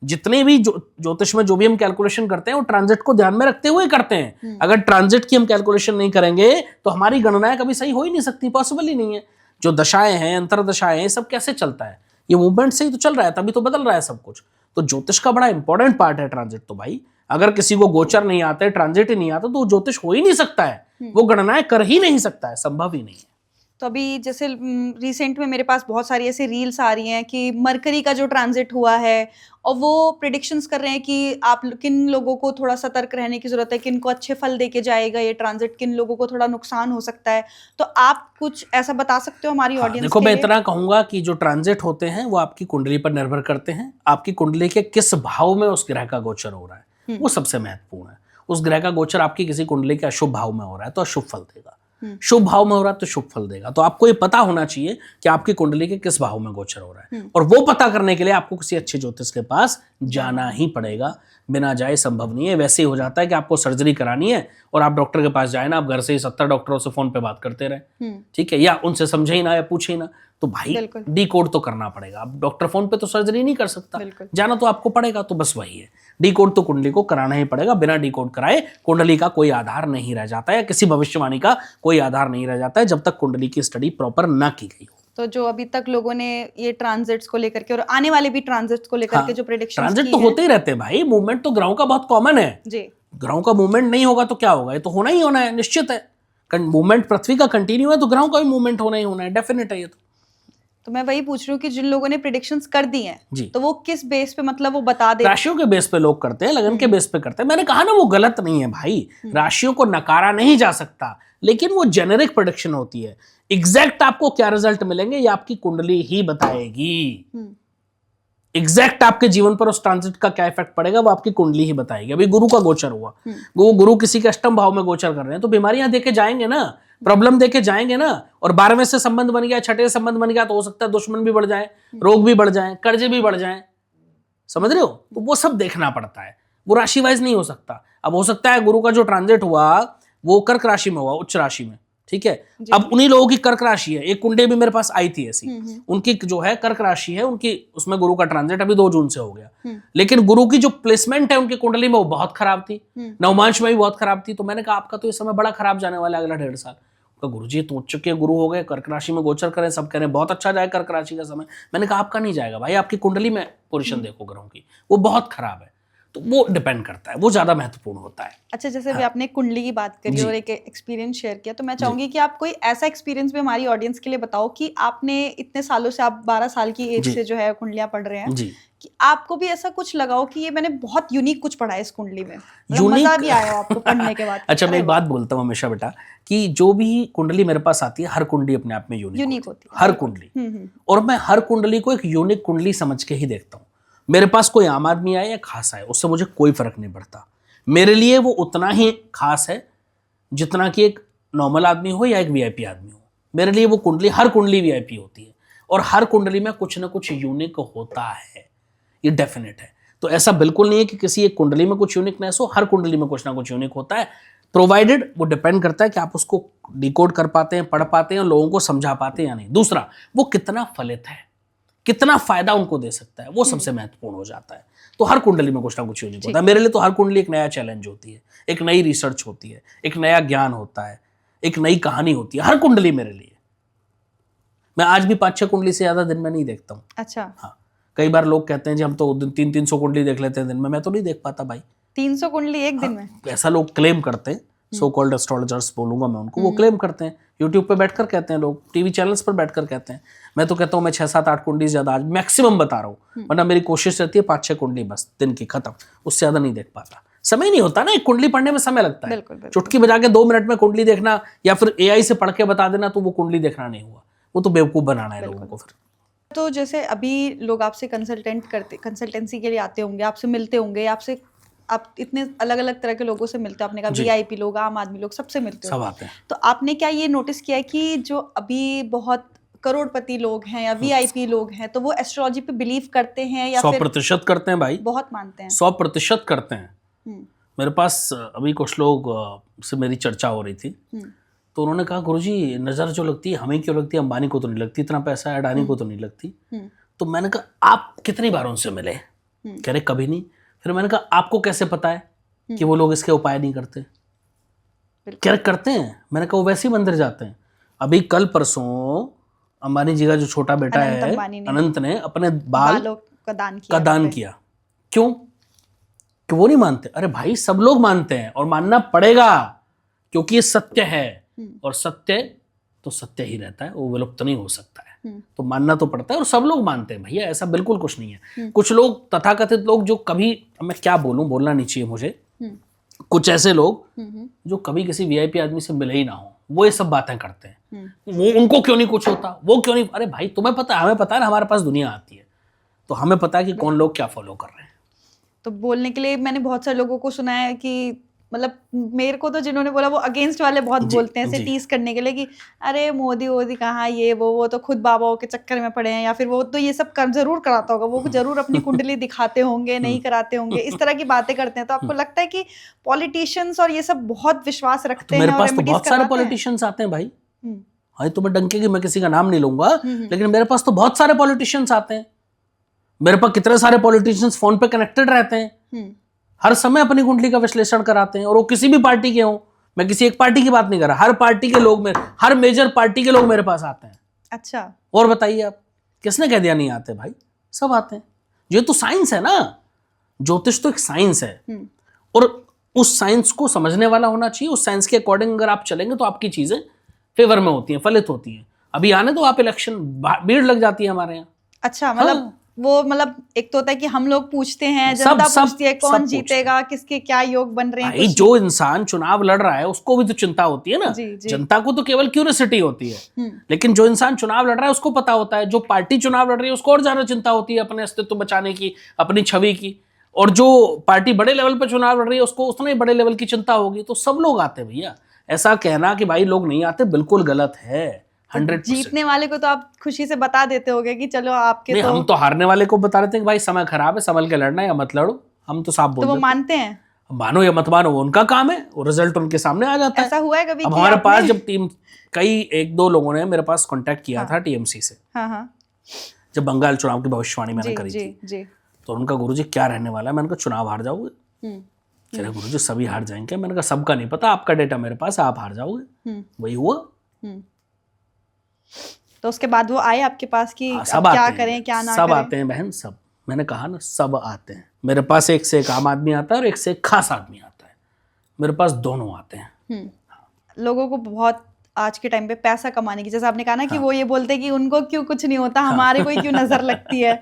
जितने भी ज्योतिष में जो भी हम कैलकुलेशन करते हैं वो ट्रांजिट को ध्यान में रखते हुए करते हैं। अगर ट्रांजिट की हम कैलकुलेशन नहीं करेंगे तो हमारी गणनाएं कभी सही हो ही नहीं सकती, पॉसिबल ही नहीं है। जो दशाएं हैं, अंतरदशाएं हैं, सब कैसे चलता है, ये मूवमेंट से ही तो चल रहा है, तभी तो बदल रहा है सब कुछ। तो ज्योतिष का बड़ा इंपॉर्टेंट पार्ट है ट्रांजिट। तो भाई अगर किसी को गोचर नहीं आता है, ट्रांजिट ही नहीं आता, तो ज्योतिष हो ही नहीं सकता है, वो गणनाएं कर ही नहीं सकता है, संभव ही नहीं है। तो अभी जैसे रिसेंट में मेरे पास बहुत सारी ऐसी रील्स आ रही हैं कि मरकरी का जो ट्रांजिट हुआ है और वो प्रेडिक्शंस कर रहे हैं कि आप किन लोगों को थोड़ा सतर्क रहने की जरूरत है, किन को अच्छे फल देके जाएगा ये ट्रांजिट, किन लोगों को थोड़ा नुकसान हो सकता है। तो आप कुछ ऐसा बता सकते हो हमारी ऑडियंस देखो, मैं इतना कहूंगा कि जो ट्रांजिट होते हैं वो आपकी कुंडली पर निर्भर करते हैं। आपकी कुंडली के किस भाव में उस ग्रह का गोचर हो रहा है वो सबसे महत्वपूर्ण है। उस ग्रह का गोचर आपकी किसी कुंडली के अशुभ भाव में हो रहा है तो अशुभ फल देगा, शुभ भाव में हो रहा है तो शुभ फल देगा। तो आपको ये पता होना चाहिए कि आपकी कुंडली के किस भाव में गोचर हो रहा है, और वो पता करने के लिए आपको किसी अच्छे ज्योतिष के पास जाना ही पड़ेगा। बिना जाए संभव नहीं है। वैसे ही हो जाता है कि आपको सर्जरी करानी है और आप डॉक्टर के पास जाए ना, आप घर से ही 70 डॉक्टरों से फोन पे बात करते रहे, ठीक है, या उनसे समझे ही ना या पूछे ही ना, तो भाई डी कोड तो करना पड़ेगा। अब डॉक्टर फोन पे तो सर्जरी नहीं कर सकता, जाना तो आपको पड़ेगा। तो बस वही है, डी कोड तो कुंडली को कराना ही पड़ेगा। बिना डी कोड कराए कुंडली का कोई आधार नहीं रह जाता है, या किसी भविष्यवाणी का कोई आधार नहीं रह जाता है जब तक कुंडली की स्टडी प्रॉपर ना की गई हो। तो जो अभी तक लोगों ने ये ट्रांजिट्स को लेकर के और आने वाले भी ट्रांजिट्स को लेकर के जो प्रेडिक्शंस ट्रांजिट तो होते ही रहते हैं भाई। मूवमेंट तो ग्रहों का बहुत कॉमन है जी। ग्रहों का मूवमेंट नहीं होगा तो क्या होगा, ये तो होना ही होना है, निश्चित है। मूवमेंट पृथ्वी का कंटिन्यू है तो ग्रहों का भी मूवमेंट होना ही होना है, डेफिनेट है ये तो मैं वही पूछ रही हूँ कि जिन लोगों ने प्रेडिक्शंस कर दी हैं तो वो किस बेस पे, मतलब वो बता दे। राशियों के बेस पे लोग करते हैं, लगन के बेस पे करते हैं। मैंने कहा ना वो गलत नहीं है भाई, राशियों को नकारा नहीं जा सकता, लेकिन वो जेनेरिक प्रेडिक्शन होती है। एग्जैक्ट आपको क्या रिजल्ट मिलेंगे ये आपकी कुंडली ही बताएगी। एग्जैक्ट आपके जीवन पर उस ट्रांजिट का क्या इफेक्ट पड़ेगा वो आपकी कुंडली ही बताएगी। अभी गुरु का गोचर हुआ, वो गुरु किसी के अष्टम भाव में गोचर कर रहे हैं तो बीमारियां देके जाएंगे ना, प्रॉब्लम देके जाएंगे ना। और 12वें से संबंध बन गया, 6ठे से संबंध बन गया तो हो सकता है दुश्मन भी बढ़ जाए, रोग भी बढ़ जाए, कर्जे भी बढ़ जाए, समझ रहे हो। तो वो सब देखना पड़ता है, वो राशि वाइज नहीं हो सकता। अब हो सकता है गुरु का जो ट्रांजिट हुआ वो कर्क राशि में हुआ, उच्च राशि में, ठीक है। अब उन्हीं लोगों की कर्क राशि है, एक कुंडली भी मेरे पास आई थी ऐसी, उनकी जो है कर्क राशि है, उनकी उसमें गुरु का ट्रांजिट अभी 2 जून से हो गया, लेकिन गुरु की जो प्लेसमेंट है उनकी कुंडली में वो बहुत खराब थी, नवमांश में भी बहुत खराब थी। तो मैंने कहा आपका तो इस समय बड़ा खराब जाने वाला है अगला 1.5 साल। गुरु जी तो उच्च के गुरु हो गए, कर्क राशि में गोचर करें, सब कह रहे हैं बहुत अच्छा जाए कर्क राशि का समय। मैंने कहा आपका नहीं जाएगा भाई, आपकी कुंडली में पोजीशन देखो ग्रहों की, वो बहुत खराब है। तो वो डिपेंड करता है, वो ज्यादा महत्वपूर्ण होता है। अच्छा, जैसे अभी आपने कुंडली की बात करी और एक एक्सपीरियंस शेयर किया, तो मैं चाहूंगी कि आप कोई ऐसा एक्सपीरियंस भी हमारी ऑडियंस के लिए बताओ कि आपने इतने सालों से, आप 12 साल की एज से जो है कुंडलियां पढ़ रहे हैं, कि आपको भी ऐसा कुछ लगाओ कि ये मैंने बहुत यूनिक कुछ पढ़ा है इस कुंडली में, मजा भी आया आपको पढ़ने के बाद। अच्छा, मैं एक बात बोलता हूँ हमेशा बेटा कि जो भी कुंडली मेरे पास आती है, हर कुंडली अपने आप में यूनिक होती है, हर कुंडली। और मैं हर कुंडली को एक यूनिक कुंडली समझ के ही देखता हूँ। मेरे पास कोई आम आदमी आए या खास आए, उससे मुझे कोई फर्क नहीं पड़ता। मेरे लिए वो उतना ही खास है जितना कि एक नॉर्मल आदमी हो या एक वीआईपी आदमी हो। मेरे लिए वो कुंडली, हर कुंडली वीआईपी होती है, और हर कुंडली में कुछ ना कुछ यूनिक होता है, ये डेफिनेट है। तो ऐसा बिल्कुल नहीं है कि किसी एक कुंडली में कुछ यूनिकनेस हो, हर कुंडली में कुछ ना कुछ यूनिक होता है, प्रोवाइडेड वो डिपेंड करता है कि आप उसको डिकोड कर पाते हैं, पढ़ पाते हैं, लोगों को समझा पाते हैं या नहीं। दूसरा, वो कितना फलित है, कितना फायदा उनको दे सकता है, वो सबसे महत्वपूर्ण हो जाता है। तो हर कुंडली में कुछ ना कुछ यूनिक होता है। मेरे लिए तो हर कुंडली एक नया चैलेंज होती है, एक नई रिसर्च होती है, एक नया ज्ञान होता है, एक नई कहानी होती है, हर कुंडली मेरे लिए। मैं आज भी 5-6 कुंडली से ज्यादा दिन में नहीं देखता हूँ। अच्छा। हाँ, कई बार लोग कहते हैं जी हम तो 300-300 कुंडली देख लेते हैं दिन में, मैं तो नहीं देख पाता भाई। 300 कुंडली एक दिन में? ऐसा लोग क्लेम करते हैं, सो कॉल्ड एस्ट्रोलॉजर्स बोलूंगा मैं उनको, वो क्लेम करते हैं, यूट्यूब पे बैठकर कहते हैं लोग, टीवी चैनल्स पर बैठकर कहते हैं। मैं तो कहता हूँ मैं 6-7-8 कुंडली ज्यादा आज मैक्सिमम बता रहा हूँ, वरना मेरी कोशिश रहती है 5-6 कुंडली बस दिन की, खत्म, उससे ज्यादा नहीं देख पाता। समय नहीं होता ना, एक कुंडली पढ़ने में समय लगता है। चुटकी बजा के 2 मिनट में कुंडली देखना या फिर एआई से पढ़ के बता देना तो वो कुंडली देखना नहीं हुआ, वो तो बेवकूफ बनाना है लोगों को फिर। तो जैसे अभी लोग आपसे कंसल्टेंसी के लिए आते होंगे, आपसे मिलते होंगे, आपसे आप इतने अलग अलग तरह के लोगों से मिलते हो, आपने कहा वीआईपी लोग, आम आदमी लोग, सबसे मिलते हो, सब आते हैं। तो आपने क्या ये नोटिस किया है कि जो अभी बहुत करोड़पति लोग हैं या वीआईपी लोग हैं, तो वो एस्ट्रोलॉजी पे बिलीव करते हैं या 100% करते हैं भाई, बहुत मानते हैं? 100% करते हैं। मेरे पास अभी कुछ लोग से मेरी चर्चा हो रही थी, तो उन्होंने कहा गुरुजी नजर जो लगती है हमें क्यों लगती है, अंबानी को तो नहीं लगती, इतना पैसा है, अडानी को तो नहीं लगती। तो मैंने कहा आप कितनी बार उनसे मिले? कह रहे कभी नहीं। फिर मैंने कहा आपको कैसे पता है कि वो लोग इसके उपाय नहीं करते? कह रहे करते हैं। मैंने कहा वो वैसे ही मंदिर जाते हैं। अभी कल परसों अंबानी जी का जो छोटा बेटा है अनंत ने अपने बालों का दान किया। क्यों? कि वो नहीं मानते। अरे भाई सब लोग मानते हैं और मानना पड़ेगा, क्योंकि ये सत्य है और सत्य तो सत्य ही रहता है, वो विलुप्त नहीं हो सकता है। तो मानना तो पड़ता है और सब लोग मानते हैं भैया, ऐसा बिल्कुल कुछ नहीं है। कुछ लोग तथाकथित लोग जो कभी, मैं क्या बोलूं, बोलना नहीं चाहिए मुझे, कुछ ऐसे लोग जो कभी किसी वीआईपी आदमी से मिले ही ना हो, वो ये सब बातें करते हैं। वो उनको क्यों नहीं कुछ होता, वो क्यों नहीं। अरे भाई तुम्हें पता है, हमें पता है ना, हमारे पास दुनिया आती है तो हमें पता है कि कौन लोग क्या फॉलो कर रहे हैं। तो बोलने के लिए मैंने बहुत सारे लोगों को सुना है कि मतलब मेरे को तो जिन्होंने बोला वो अगेंस्ट वाले बहुत बोलते हैं ऐसे टीज करने के लिए कि अरे मोदी वोदी कहाँ, ये वो तो खुद बाबाओं के चक्कर में पड़े हैं, या फिर वो तो ये सब जरूर कराता होगा, वो जरूर अपनी कुंडली दिखाते होंगे, नहीं कराते होंगे, इस तरह की बातें करते हैं। तो आपको लगता है कि पॉलिटिशियंस और ये सब बहुत विश्वास रखते हैं? मेरे पास तो बहुत सारे पॉलिटिशियंस आते हैं भाई। हाँ तो मैं डंके की, मैं किसी का नाम नहीं लूंगा, लेकिन मेरे पास तो बहुत सारे पॉलिटिशियंस आते हैं। मेरे पास कितने सारे पॉलिटिशियंस फोन पे कनेक्टेड रहते हैं, हर समय अपनी कुंडली का विश्लेषण कराते हैं, और वो किसी भी पार्टी के हों। मैं किसी एक पार्टी की बात नहीं कर रहा, हर पार्टी के लोग, हर मेजर पार्टी के लोग मेरे पास आते हैं। अच्छा, और बताइए आप, किसने कह दिया नहीं आते? भाई सब आते हैं। ये तो साइंस है ना, ज्योतिष तो एक साइंस है, और उस साइंस को समझने वाला होना चाहिए। उस साइंस के अकॉर्डिंग अगर आप चलेंगे तो आपकी चीजें फेवर में होती हैं, फलित होती हैं। अभी आने तो आप इलेक्शन, भीड़ लग जाती है हमारे यहाँ। अच्छा, मतलब वो मतलब एक तो होता है कि हम लोग पूछते हैं, जनता पूछती है कौन जीतेगा, किसके क्या योग बन रहे हैं। जो इंसान चुनाव लड़ रहा है उसको भी तो चिंता होती है ना। जनता को तो केवल क्यूरियोसिटी होती है, लेकिन जो इंसान चुनाव लड़ रहा है उसको पता होता है। जो पार्टी चुनाव लड़ रही है उसको और ज्यादा चिंता होती है अपने अस्तित्व बचाने की, अपनी छवि की। और जो पार्टी बड़े लेवल पर चुनाव लड़ रही है उसको उतने बड़े लेवल की चिंता होगी। तो सब लोग आते हैं भैया। ऐसा कहना कि भाई लोग नहीं आते, बिल्कुल गलत है। 100%। जीतने वाले को तो आप खुशी से बता देते होगे कि चलो आपके नहीं, तो हम तो हारने वाले को बता देते हैं कि भाई समय खराब है, संभल के लड़ना है या मत लड़ो। हम तो साफ बोल तो वो मानते हैं, मानो या मत मानो वो उनका काम है, वो रिजल्ट उनके सामने आ जाता है। ऐसा हुआ है कभी? अब हमारे पास जब टीम, कई एक दो लोगों ने मेरे पास कांटेक्ट किया था टीएमसी से, जब बंगाल चुनाव की भविष्यवाणी मैंने करी थी, तो उनका गुरुजी क्या रहने वाला है? मैंने कहा चुनाव हार जाओगे। कह रहे गुरुजी सभी हार जाएंगे। मैंने कहा सबका नहीं पता, आपका डेटा मेरे पास, आप हार जाओगे। वही हुआ। तो उसके बाद वो आए आपके पास कि क्या करें क्या ना सब करें? आते हैं बहन, सब। मैंने कहा ना सब आते हैं मेरे पास। एक से एक आम आदमी आता है और एक से एक खास आदमी आता है। मेरे पास दोनों आते हैं। लोगों को बहुत आज के टाइम पे पैसा कमाने की, जैसे आपने कहा ना कि वो ये बोलते हैं कि उनको क्यों कुछ नहीं होता, हमारे को क्यों नजर लगती है।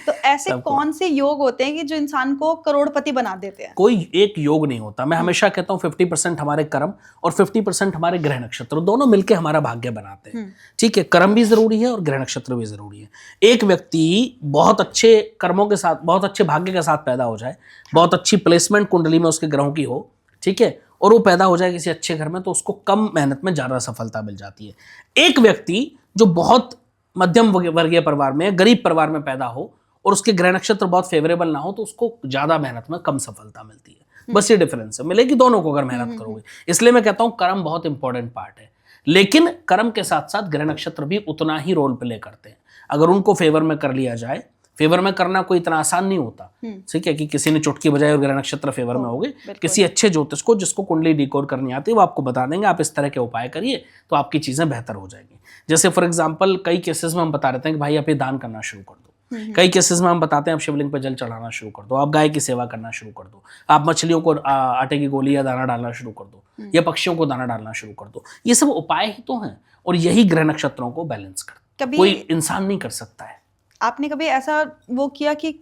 तो ऐसे कौन से योग होते हैं कि जो इंसान को करोड़पति बना देते हैं? कोई एक योग नहीं होता। मैं हमेशा कहता हूँ 50% हमारे कर्म और 50% हमारे ग्रह नक्षत्र, दोनों मिलकर हमारा भाग्य बनाते हैं। ठीक है, कर्म भी जरूरी है और ग्रह नक्षत्र भी जरूरी है। एक व्यक्ति बहुत अच्छे कर्मों के साथ, बहुत अच्छे भाग्य के साथ पैदा हो जाए, बहुत अच्छी प्लेसमेंट कुंडली में उसके ग्रहों की हो, ठीक है, और वो पैदा हो जाए किसी अच्छे घर में, तो उसको कम मेहनत में ज्यादा सफलता मिल जाती है। एक व्यक्ति जो बहुत मध्यम वर्गीय परिवार में, गरीब परिवार में पैदा हो और उसके ग्रह नक्षत्र बहुत फेवरेबल ना हो, तो उसको ज्यादा मेहनत में कम सफलता मिलती है। बस ये डिफरेंस है, मिलेगी दोनों को अगर मेहनत करोगे। इसलिए मैं कहता हूं कर्म बहुत इंपॉर्टेंट पार्ट है, लेकिन कर्म के साथ साथ ग्रह नक्षत्र भी उतना ही रोल प्ले करते हैं। अगर उनको फेवर में कर लिया जाए, फेवर में करना कोई इतना आसान नहीं होता, ठीक है, कि किसी ने चुटकी बजाई और ग्रह नक्षत्र फेवर में हो गए। किसी अच्छे ज्योतिष को, जिसको कुंडली डिकोड करनी आती है, वो आपको बता देंगे आप इस तरह के उपाय करिए तो आपकी चीजें बेहतर हो जाएंगी। जैसे फॉर एग्जांपल कई केसेस में हम बता देते हैं कि भाई आप ये दान करना शुरू कर दो। कई केसेस में हम बताते हैं आप शिवलिंग पर जल चढ़ाना शुरू कर दो, आप गाय की सेवा करना शुरू कर दो, आप मछलियों को आटे की गोली या दाना डालना शुरू कर दो, या पक्षियों को दाना डालना शुरू कर दो। ये सब उपाय ही तो हैं, और यही ग्रह नक्षत्रों को बैलेंस करता है, कोई इंसान नहीं कर सकता है। आपने कभी ऐसा वो किया कि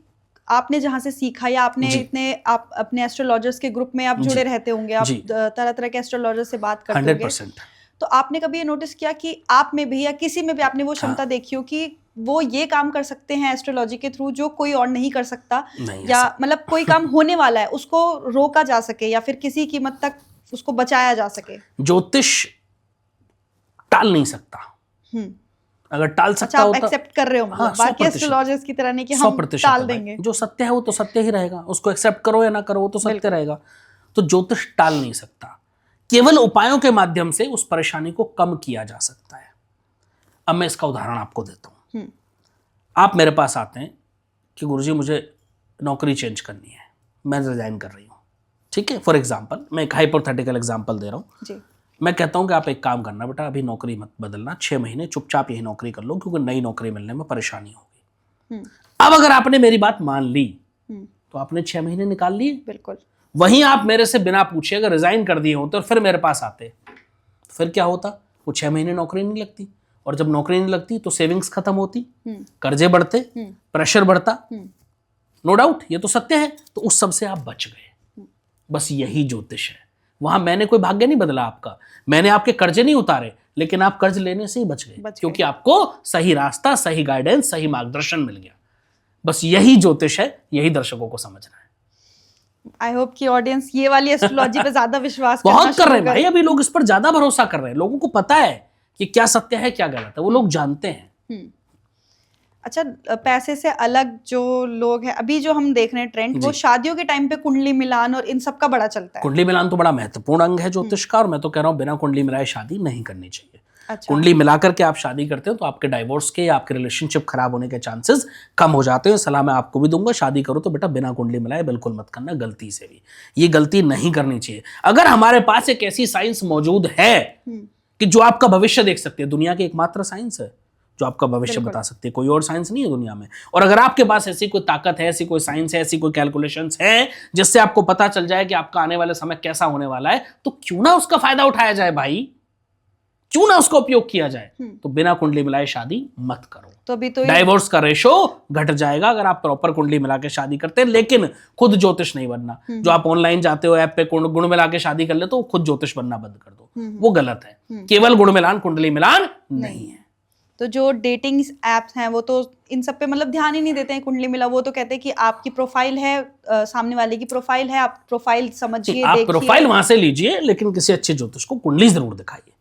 आपने जहां से सीखा, या आपने इतने, आप अपने एस्ट्रोलॉजर्स के ग्रुप में आप जुड़े रहते होंगे, आप तरह तरह के एस्ट्रोलॉजर से बात करते होंगे, 100%। तो आपने कभी ये नोटिस किया कि आप में भी या किसी में भी आपने वो क्षमता देखी हो कि वो ये काम कर सकते हैं एस्ट्रोलॉजी के थ्रू जो कोई और नहीं कर सकता, या मतलब कोई काम होने वाला है उसको रोका जा सके या फिर किसी कीमत तक उसको बचाया जा सके? ज्योतिष टाल नहीं सकता। अगर टाल सकता होता, आप एक्सेप्ट कर रहे हो, मतलब बाकी एस्ट्रोलॉजर्स की तरह नहीं कि हम टाल देंगे। जो सत्य है वो तो सत्य ही रहेगा, उसको एक्सेप्ट करो या ना करो वो तो सत्य रहेगा। तो ज्योतिष टाल नहीं सकता, केवल उपायों के माध्यम से उस परेशानी को कम किया जा सकता है। अब मैं इसका उदाहरण आपको देता हूं। आप मेरे पास आते हैं कि गुरुजी मुझे नौकरी चेंज करनी है, मैं रिजाइन कर रही हूँ, ठीक है, फॉर एग्जाम्पल मैं एक हाइपोथेटिकल एग्जाम्पल दे रहा हूँ, मैं कहता हूँ कि आप एक काम करना बेटा, अभी नौकरी मत बदलना, 6 महीने चुपचाप यही नौकरी कर लो क्योंकि नई नौकरी मिलने में परेशानी होगी। अब अगर आपने मेरी बात मान ली तो आपने 6 महीने निकाल लिए, बिल्कुल। वहीं आप मेरे से बिना पूछे अगर रिजाइन कर दिए होते और फिर मेरे पास आते तो फिर क्या होता, वो 6 महीने नौकरी नहीं लगती, और जब नौकरी नहीं लगती तो सेविंग्स खत्म होती, कर्जे बढ़ते, प्रेशर बढ़ता, नो डाउट, ये तो सत्य है। तो उस सब से आप बच गए, बस यही ज्योतिष है। वहां मैंने कोई भाग्य नहीं बदला आपका, मैंने आपके कर्जे नहीं उतारे, लेकिन आप कर्ज लेने से ही बच गए क्योंकि आपको सही रास्ता, सही गाइडेंस, सही मार्गदर्शन मिल गया। बस यही ज्योतिष है, यही दर्शकों को समझना है। आई होप कि ऑडियंस ये वाली एस्ट्रोलॉजी पे ज्यादा विश्वास बहुत कर रहे हैं भाई, अभी लोग इस पर ज्यादा भरोसा कर रहे हैं, लोगों को पता है कि क्या सत्य है क्या गलत है, वो लोग जानते हैं। अच्छा, पैसे से अलग जो लोग हैं अभी जो हम देख रहे हैं ट्रेंड, वो शादियों के टाइम पे कुंडली मिलान और इन सब का बड़ा चलता है। कुंडली मिलान तो बड़ा महत्वपूर्ण अंग है ज्योतिष का, और मैं तो कह रहा हूँ बिना कुंडली मिलाए शादी नहीं करनी चाहिए। अच्छा। कुंडली मिलाकर के आप शादी करते हो तो आपके डाइवोर्स के या आपके रिलेशनशिप खराब होने के चांसेस कम हो जाते हैं। सलाह मैं आपको भी दूंगा, शादी करो तो बेटा बिना कुंडली मिलाए बिल्कुल मत करना, गलती से भी ये गलती नहीं करनी चाहिए। अगर हमारे पास एक ऐसी साइंस मौजूद है कि जो आपका भविष्य देख सकती है, दुनिया की एकमात्र साइंस है जो आपका भविष्य बता सकती है, कोई और साइंस नहीं है दुनिया में। और अगर आपके पास ऐसी कोई ताकत है, ऐसी कोई साइंस है, ऐसी कोई कैलकुलेशंस है जिससे आपको पता चल जाए कि आपका आने वाला समय कैसा होने वाला है, तो क्यों ना उसका फायदा उठाया जाए भाई, क्यों ना उसका उपयोग किया जाए। तो बिना कुंडली मिलाए शादी मत करो, तो अभी तो डाइवोर्स का रेशो घट जाएगा अगर आप प्रॉपर कुंडली मिला के शादी करते हैं। लेकिन खुद ज्योतिष नहीं बनना, जो आप ऑनलाइन जाते हो ऐप पे गुण मिला के शादी कर ले तो खुद ज्योतिष बनना बंद कर दो, वो गलत है। केवल गुण मिलान कुंडली मिलान नहीं है। तो जो डेटिंग एप्स हैं वो तो इन सब पे मतलब ध्यान ही नहीं देते हैं कुंडली मिला, वो तो कहते हैं कि आपकी प्रोफाइल है, सामने वाले की प्रोफाइल है, आप प्रोफाइल समझिए, आप प्रोफाइल वहां से लीजिए, लेकिन किसी अच्छे ज्योतिष को कुंडली जरूर दिखाइए।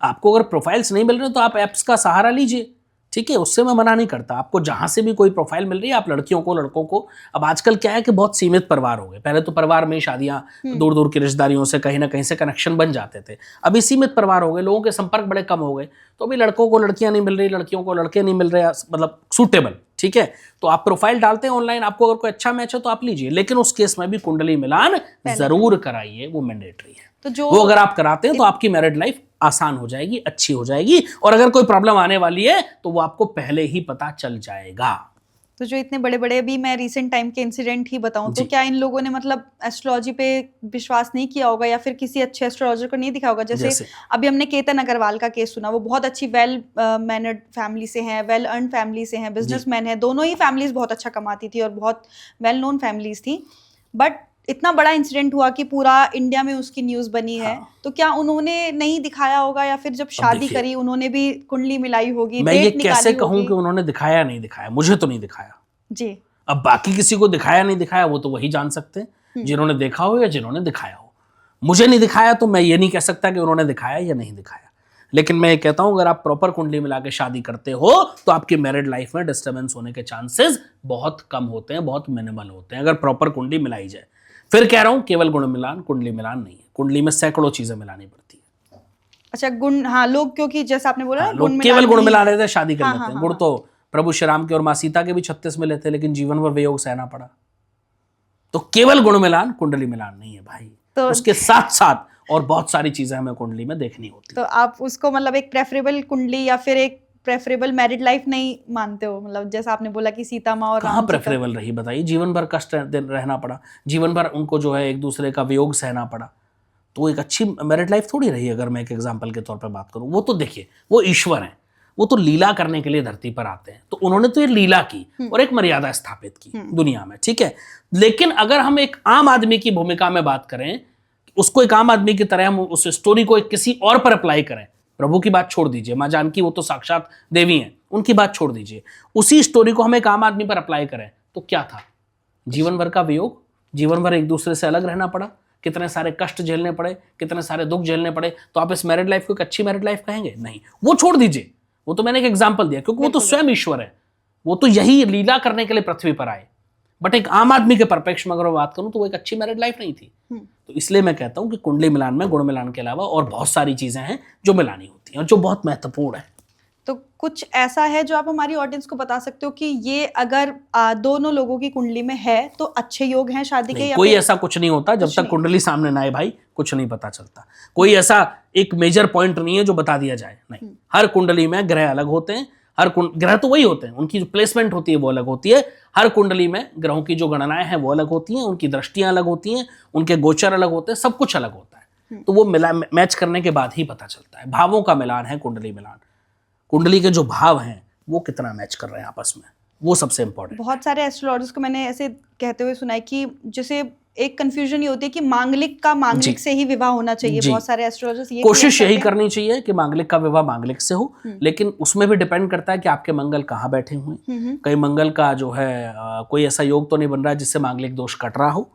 आपको अगर प्रोफाइल्स नहीं मिल रहे तो आप एप्स का सहारा लीजिए, ठीक है, उससे मैं मना नहीं करता। आपको जहां से भी कोई प्रोफाइल मिल रही है, आप लड़कियों को, लड़कों को, अब आजकल क्या है कि बहुत सीमित परिवार हो गए, पहले तो परिवार में शादियां दूर दूर की रिश्तेदारियों से कहीं ना कहीं से कनेक्शन बन जाते थे, अभी सीमित परिवार हो गए, लोगों के संपर्क बड़े कम हो गए, तो अभी लड़कों को लड़कियां नहीं मिल रही, लड़कियों को लड़के नहीं मिल रहे, मतलब सूटेबल, ठीक है, तो आप प्रोफाइल डालते हैं ऑनलाइन, आपको अगर कोई अच्छा मैच है तो आप लीजिए, लेकिन उस केस में भी कुंडली मिलान जरूर कराइए, वो मैंडेटरी है। तो वो अगर आप कराते हैं तो आपकी मैरिड लाइफ आसान हो जाएगी, अच्छी हो जाएगी, और अगर कोई प्रॉब्लम आने वाली है तो वो आपको पहले ही पता चल जाएगा। तो जो इतने बड़े बड़े भी मैं रिसेंट टाइम के इंसिडेंट ही बताऊं, तो क्या इन लोगों ने मतलब एस्ट्रोलॉजी पे विश्वास नहीं किया होगा या फिर किसी अच्छे एस्ट्रोलॉजर को नहीं दिखा होगा? जैसे अभी हमने केतन अग्रवाल का केस सुना, वो बहुत अच्छी वेल मैनर्ड फैमिली से हैं, वेल अर्न फैमिली से हैं, बिजनेसमैन है, दोनों ही फैमिलीज बहुत अच्छा कमाती थी और बहुत वेल नोन फैमिलीज थी, बट इतना बड़ा इंसिडेंट हुआ कि पूरा इंडिया में उसकी न्यूज़ बनी है। तो क्या उन्होंने नहीं दिखाया होगा या फिर जब शादी करी उन्होंने भी कुंडली मिलाई होगी? मैं ये कैसे कहूं कि उन्होंने दिखाया नहीं दिखाया, मुझे तो नहीं दिखाया जी। अब बाकी किसी को दिखाया नहीं दिखाया वो तो वही जान सकते हैं, जिन्होंने देखा हो या जिन्होंने दिखाया हो। मुझे नहीं दिखाया तो मैं ये नहीं कह सकता कि उन्होंने दिखाया या नहीं दिखाया, लेकिन मैं ये कहता हूं अगर आप प्रॉपर कुंडली मिला के शादी करते हो तो आपकी मैरिड लाइफ में डिस्टर्बेंस होने के चांसेस बहुत कम होते हैं, बहुत मिनिमल होते हैं, अगर प्रॉपर कुंडली मिलाई जाए। फिर कह रहा हूं केवल गुण मिलान कुंडली मिलान नहीं है, कुंडली में सैकड़ों चीजें मिलानी पड़ती है। अच्छा, गुण, हाँ, लोग क्योंकि जैसे आपने बोला लोग केवल गुण मिला रहे थे, शादी कर लेते हैं। गुण तो प्रभु श्री राम के और मां सीता के भी 36 मिले थे, लेकिन जीवन भर वियोग सहना पड़ा। तो केवल गुण मिलान कुंडली मिलान नहीं है भाई, तो उसके साथ साथ और बहुत सारी चीजें हमें कुंडली में देखनी होती है। तो आप उसको मतलब एक प्रेफरेबल कुंडली या फिर एक प्रेफरेबल मैरिड लाइफ नहीं मानते हो? मतलब जैसा आपने बोला कि सीता माँ और कहाँ प्रेफरेबल रही बताइए, जीवन भर कष्ट रहना पड़ा, जीवन भर उनको जो है एक दूसरे का वियोग सहना पड़ा, तो एक अच्छी मैरिड लाइफ थोड़ी रही। अगर मैं एक एग्जांपल के तौर पे बात करूं, वो तो देखिए वो ईश्वर हैं, वो तो लीला करने के लिए धरती पर आते हैं, तो उन्होंने तो ये लीला की और एक मर्यादा स्थापित की दुनिया में, ठीक है। लेकिन अगर हम एक आम आदमी की भूमिका में बात करें, उसको एक आम आदमी की तरह हम उस स्टोरी को किसी और पर अप्लाई करें, प्रभु की बात छोड़ दीजिए, मां जानकी वो तो साक्षात देवी हैं, उनकी बात छोड़ दीजिए, उसी स्टोरी को हम एक आम आदमी पर अप्लाई करें तो क्या था? जीवन भर का वियोग, जीवन भर एक दूसरे से अलग रहना पड़ा, कितने सारे कष्ट झेलने पड़े, कितने सारे दुख झेलने पड़े। तो आप इस मैरिड लाइफ को एक अच्छी मैरिड लाइफ कहेंगे? नहीं, वो छोड़ दीजिए, वो तो मैंने एक एग्जाम्पल दिया क्योंकि वो तो स्वयं ईश्वर है, वो तो यही लीला करने के लिए पृथ्वी पर आए। बट एक आम आदमी के परिप्रेक्ष्य में अगर मैं बात करूं तो वो एक अच्छी मैरिड लाइफ नहीं थी। तो इसलिए मैं कहता हूं कि कुंडली मिलान में गुण मिलान के अलावा और बहुत सारी चीजें हैं जो मिलानी होती हैं और जो बहुत महत्वपूर्ण है। तो कुछ ऐसा है जो आप हमारी ऑडियंस को बता सकते हो कि ये अगर दोनों लोगों की कुंडली में है तो अच्छे योग हैं शादी के? या कोई ऐसा कुछ नहीं होता जब तक कुंडली सामने ना आए भाई, कुछ नहीं पता चलता। कोई ऐसा एक मेजर पॉइंट नहीं है जो बता दिया जाए, नहीं। हर कुंडली में ग्रह अलग होते हैं, हर ग्रह तो वही होते हैं, उनकी जो प्लेसमेंट होती है वो अलग होती है। हर कुंडली में ग्रहों की जो गणनाएं हैं वो अलग होती हैं, उनकी दृष्टियां अलग होती हैं, उनके गोचर अलग होते हैं, सब कुछ अलग होता है। तो वो मैच करने के बाद ही पता चलता है। भावों का मिलान है कुंडली मिलान, कुंडली के जो भाव हैं वो कितना मैच कर रहे हैं आपस में, वो सबसे इंपॉर्टेंट। बहुत सारे एस्ट्रोलॉजर्स को मैंने ऐसे कहते हुए सुना है कि जैसे एक कंफ्यूजन ये होती है कि मांगलिक का मांगलिक से ही विवाह होना चाहिए। बहुत सारे एस्ट्रोलॉजर्स ये कोशिश यही करनी चाहिए कि मांगलिक का विवाह मांगलिक से हो, लेकिन उसमें भी डिपेंड करता है कि आपके मंगल कहाँ बैठे हुए हैं। कई मंगल का जो है कोई ऐसा योग तो नहीं बन रहा है जिससे मांगलिक दोष कट रहा हो,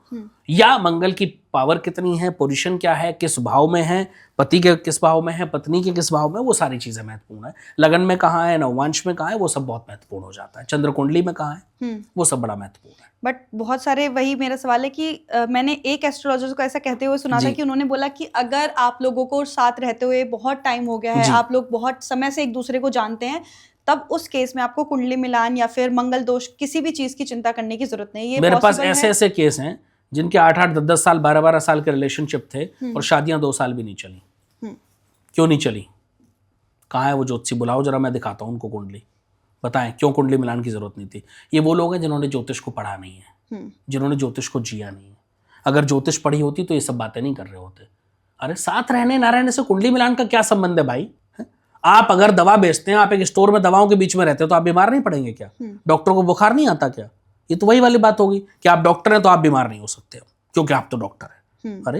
या मंगल की पावर कितनी है, पोजीशन क्या है, किस भाव में है, पति के किस भाव में है, पत्नी के किस भाव में, वो सारी चीजें महत्वपूर्ण है। लगन में कहाँ है, नववांश में कहाँ है, वो सब बहुत महत्वपूर्ण हो जाता है। चंद्र कुंडली में कहाँ है, वो सब बड़ा महत्वपूर्ण है। बट बहुत सारे, वही मेरा सवाल है कि मैंने एक एस्ट्रोलॉजर को ऐसा कहते हुए सुना था कि उन्होंने बोला कि अगर आप लोगों को साथ रहते हुए बहुत टाइम हो गया है, आप लोग बहुत समय से एक दूसरे को जानते हैं, तब उस केस में आपको कुंडली मिलान या फिर मंगल दोष किसी भी चीज की चिंता करने की जरूरत नहीं है। मेरे पास ऐसे ऐसे केस हैं जिनके 8-8, 10-10 साल, 12-12 साल के रिलेशनशिप थे और शादियां 2 साल भी नहीं चली। क्यों नहीं चली? कहाँ है वो ज्योतिषी? बुलाओ जरा, मैं दिखाता हूँ उनको कुंडली, बताएं क्यों कुंडली मिलान की जरूरत नहीं थी। ये वो लोग हैं जिन्होंने ज्योतिष को पढ़ा नहीं है, जिन्होंने ज्योतिष को जिया नहीं है। अगर ज्योतिष पढ़ी होती तो ये सब बातें नहीं कर रहे होते। अरे साथ रहने ना रहने से कुंडली मिलान का क्या संबंध है भाई? आप अगर दवा बेचते हैं, आप एक स्टोर में दवाओं के बीच में रहते हो तो आप बीमार नहीं पड़ेंगे क्या? डॉक्टर को बुखार नहीं आता क्या? ये तो वही वाली बात होगी कि आप डॉक्टर हैं तो आप बीमार नहीं हो सकते क्योंकि आप तो डॉक्टर हैं। अरे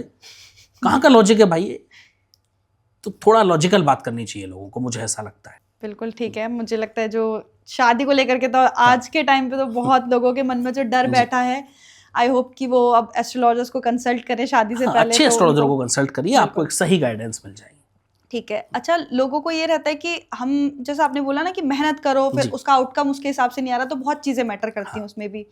कहाँ का लॉजिक है भाई? तो थोड़ा लॉजिकल बात करनी चाहिए लोगों को, मुझे ऐसा लगता है। बिल्कुल ठीक है। मुझे लगता है जो शादी को लेकर के तो आज के टाइम पे तो बहुत लोगों के मन में जो डर बैठा है, आई होप कि वो अब एस्ट्रोलॉजर्स को कंसल्ट करें शादी से पहले। अच्छे एस्ट्रोलॉजर को कंसल्ट करिए, आपको एक सही गाइडेंस मिल जाएगी। ठीक है। अच्छा, लोगों को ये रहता है कि हम, जैसा आपने बोला ना कि मेहनत करो, फिर उसका आउटकम उसके हिसाब से नहीं आ रहा, तो बहुत चीजें मैटर करती हैं उसमें भी।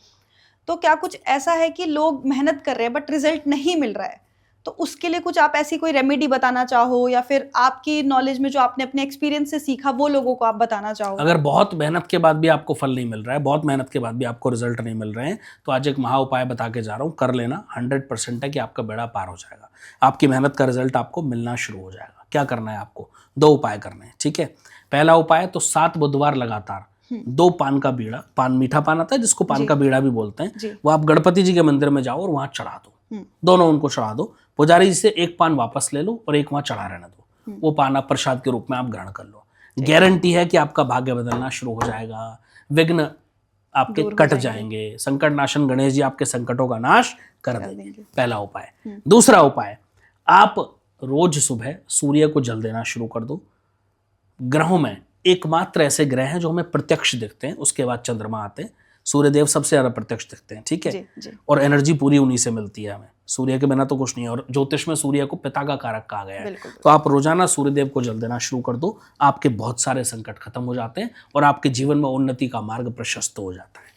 तो क्या कुछ ऐसा है कि लोग मेहनत कर रहे हैं बट रिजल्ट नहीं मिल रहा है, तो उसके लिए कुछ आप ऐसी कोई रेमेडी बताना चाहो, या फिर आपकी नॉलेज में जो आपने अपने एक्सपीरियंस से सीखा वो लोगों को आप बताना चाहो? अगर बहुत मेहनत के बाद भी आपको फल नहीं मिल रहा है, बहुत मेहनत के बाद भी आपको रिजल्ट नहीं मिल रहे हैं, तो आज एक महा उपाय बता के जा रहा हूँ, कर लेना। 100% है कि आपका बेड़ा पार हो जाएगा, आपकी मेहनत का रिजल्ट आपको मिलना शुरू हो जाएगा। क्या करना है आपको? 2 उपाय करने हैं, ठीक है। पहला उपाय तो 7 बुधवार लगातार 2 पान का बीड़ा, पान मीठा पान आता है जिसको पान का बीड़ा भी बोलते हैं, वो आप गणपति जी के मंदिर में जाओ और वहां चढ़ा दो। दोनों उनको चढ़ा दो। पुजारी जी से 1 पान वापस ले लो और 1 वहां चढ़ा रहने दो। वो पान आप प्रसाद के रूप में आप ग्रहण कर लो। गारंटी है कि आपका भाग्य बदलना शुरू हो जाएगा, विघ्न आपके कट जाएंगे, संकट नाशन गणेश जी आपके संकटों का नाश कर देंगे। पहला उपाय। दूसरा उपाय, आप रोज सुबह सूर्य को जल देना शुरू कर दो। ग्रहों में एकमात्र ऐसे ग्रह हैं जो हमें प्रत्यक्ष दिखते हैं, उसके बाद चंद्रमा आते हैं। सूर्यदेव सबसे ज्यादा प्रत्यक्ष दिखते हैं, ठीक है। और एनर्जी पूरी उन्हीं से मिलती है हमें, सूर्य के बिना तो कुछ नहीं है। और ज्योतिष में सूर्य को पिता का कारक कहा गया है। तो आप रोजाना सूर्यदेव को जल देना शुरू कर दो, आपके बहुत सारे संकट खत्म हो जाते हैं और आपके जीवन में उन्नति का मार्ग प्रशस्त हो जाता है।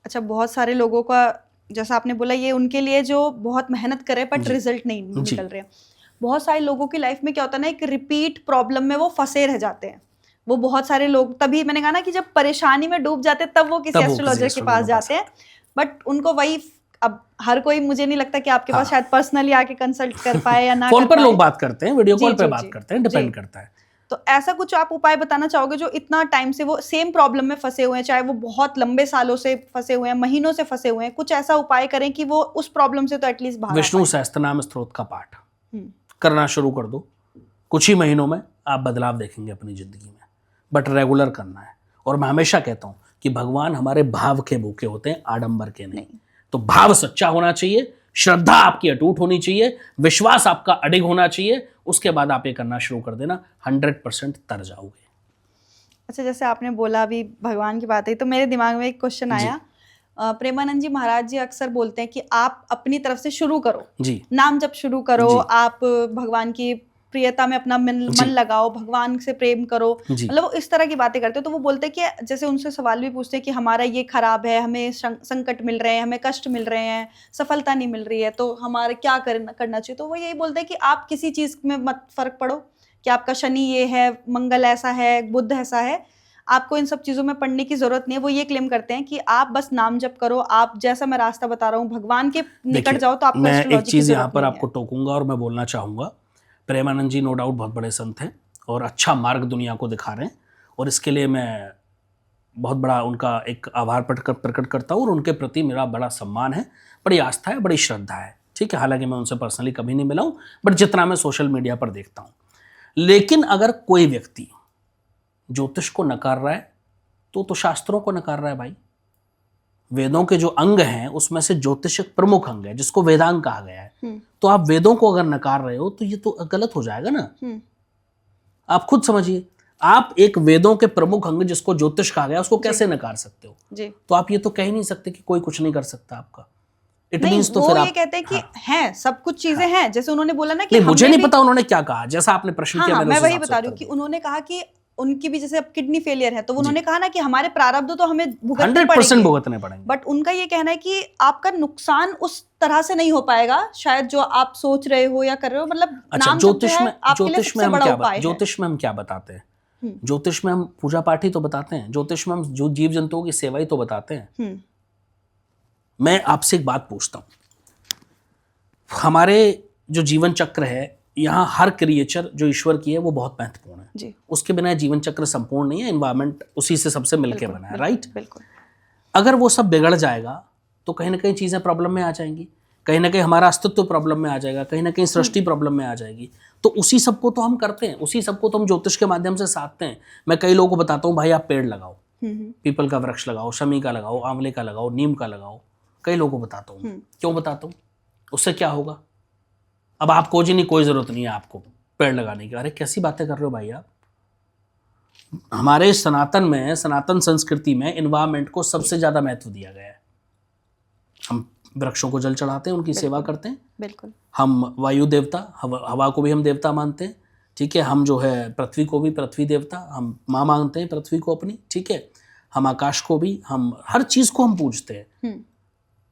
अच्छा, बहुत सारे लोगों का, जैसा आपने बोला, ये उनके लिए जो बहुत मेहनत करे बट रिजल्ट नहीं निकल रहे। बहुत सारे लोगों की लाइफ में क्या होता है ना, एक रिपीट प्रॉब्लम में वो फंसे रह जाते हैं। वो बहुत सारे लोग, तभी मैंने कहा ना कि जब परेशानी में डूब जाते हैं तब वो किसी एस्ट्रोलॉजर के पास जाते हैं। बट उनको वही, अब हर कोई, मुझे नहीं लगता कि आपके पास शायद पर्सनली आके कंसल्ट कर पाए या ना। फोन पर लोग बात करते हैं, वीडियो कॉल पे बात करते हैं, डिपेंड करता है। तो ऐसा कुछ आप उपाय बताना चाहोगे जो इतना टाइम से वो सेम प्रॉब्लम में फंसे हुए हैं, चाहे वो बहुत लंबे सालों से फंसे हुए हैं, महीनों से फंसे हुए हैं, कुछ ऐसा उपाय करें कि वो उस प्रॉब्लम से तो एटलीस्ट बाहर? विष्णु सहस्त्रनाम स्तोत्र का पाठ करना शुरू कर दो। कुछ ही महीनों में आप बदलाव देखेंगे अपनी जिंदगी में, बट रेगुलर करना है। और मैं हमेशा कहता हूं कि भगवान हमारे भाव के भूखे होते हैं, आडंबर के नहीं। तो भाव सच्चा होना चाहिए, श्रद्धा आपकी अटूट होनी चाहिए, विश्वास आपका अडिग होना चाहिए। उसके बाद आप ये करना शुरू कर देना, 100% तर जाओगे। अच्छा, जैसे आपने बोला अभी भगवान की बात है, तो मेरे दिमाग में एक क्वेश्चन आया। प्रेमानंद जी महाराज जी अक्सर बोलते हैं कि आप अपनी तरफ से शुरू करो जी, नाम जप शुरू करो, आप भगवान की प्रियता में अपना मन लगाओ, भगवान से प्रेम करो, मतलब वो इस तरह की बातें करते हो। तो वो बोलते हैं कि जैसे उनसे सवाल भी पूछते हैं कि हमारा ये खराब है, हमें संकट मिल रहे हैं, हमें कष्ट मिल रहे हैं, सफलता नहीं मिल रही है, तो हमारे क्या करना चाहिए। तो वो यही बोलते हैं कि आप किसी चीज में मत फर्क पड़ो, कि आपका शनि ये है, मंगल ऐसा है, बुध ऐसा है, आपको इन सब चीजों में पढ़ने की जरूरत नहीं है। वो ये क्लेम करते हैं कि आप बस नाम जप करो, आप जैसा मैं रास्ता बता रहा हूँ भगवान के निकट जाओ, तो आपको मैं एक एस्ट्रोलॉजी की चीज यहाँ जरूरत पर नहीं आपको है। टोकूंगा और मैं बोलना चाहूंगा, प्रेमानंद जी नो डाउट बहुत बड़े संत हैं और अच्छा मार्ग दुनिया को दिखा रहे हैं, और इसके लिए मैं बहुत बड़ा उनका एक आभार प्रकट करता हूँ, और उनके प्रति मेरा बड़ा सम्मान है, बड़ी आस्था है, बड़ी श्रद्धा है, ठीक है। हालांकि मैं उनसे पर्सनली कभी नहीं मिला हूँ, बट जितना मैं सोशल मीडिया पर देखता हूँ। लेकिन अगर कोई व्यक्ति ज्योतिष को नकार रहा है तो शास्त्रों को नकार रहा है भाई। वेदों के जो अंग हैं उसमें से ज्योतिष एक प्रमुख अंग है जिसको वेदांग कहा गया है। तो आप वेदों को अगर नकार रहे हो तो ये तो गलत हो जाएगा ना। आप खुद समझिए, आप एक वेदों के प्रमुख अंग जिसको ज्योतिष कहा गया उसको कैसे नकार सकते हो जी? तो आप ये तो कह ही नहीं सकते कि कोई कुछ नहीं कर सकता आपका। इट मींस तो फिर आप ये कहते हैं कि हैं सब कुछ चीजें हैं, जैसे उन्होंने बोला ना कि नहीं, मुझे नहीं पता उन्होंने क्या कहा, जैसा आपने प्रश्न किया मैं वही बता रही हूँ कि उन्होंने कहा कि उनकी भी जैसे अब किडनी फेलियर है, तो उन्होंने कहा ना कि हमारे प्रारब्ध तो हमें 100% भुगतने पड़ेंगे, बट उनका ये कहना है कि आपका नुकसान उस तरह से नहीं हो पाएगा शायद जो आप सोच रहे हो या कर रहे हो। मतलब अच्छा, ज्योतिष में हम क्या बताते हैं? ज्योतिष में हम पूजा पाठ ही तो बताते हैं, ज्योतिष में हम जो जीव जंतुओं की सेवा ही तो बताते हैं। मैं आपसे एक बात पूछता हूं, हमारे जो जीवन चक्र है, यहाँ हर क्रिएचर जो ईश्वर की है वो बहुत महत्वपूर्ण है जी। उसके बिना जीवन चक्र संपूर्ण नहीं है, एनवायरमेंट उसी से सबसे मिलकर बना है, राइट? बिल्कुल। अगर वो सब बिगड़ जाएगा तो कहीं ना कहीं चीजें प्रॉब्लम में आ जाएंगी, कहीं ना कहीं हमारा अस्तित्व प्रॉब्लम में आ जाएगा, कहीं ना कहीं सृष्टि प्रॉब्लम में आ जाएगी। तो उसी सबको तो हम करते हैं, उसी सबको तो हम ज्योतिष के माध्यम से साधते हैं। मैं कई लोगों को बताता हूँ भाई आप पेड़ लगाओ, पीपल का वृक्ष लगाओ, शमी का लगाओ, आंवले का लगाओ, नीम का लगाओ। कई लोगों को बताता हूँ। क्यों बताता हूँ? उससे क्या होगा? अब आपको जी नहीं, कोई जरूरत नहीं है आपको पेड़ लगाने की। अरे कैसी बातें कर रहे हो भाई आप? हमारे सनातन में, सनातन संस्कृति में एनवायरमेंट को सबसे ज्यादा महत्व दिया गया है। हम वृक्षों को जल चढ़ाते हैं, उनकी सेवा करते हैं। बिल्कुल। हम वायु देवता, हवा को भी हम देवता मानते हैं, ठीक है। हम जो है पृथ्वी को भी पृथ्वी देवता, हम माँ मानते हैं पृथ्वी को अपनी, ठीक है। हम आकाश को भी, हम हर चीज को हम पूजते हैं।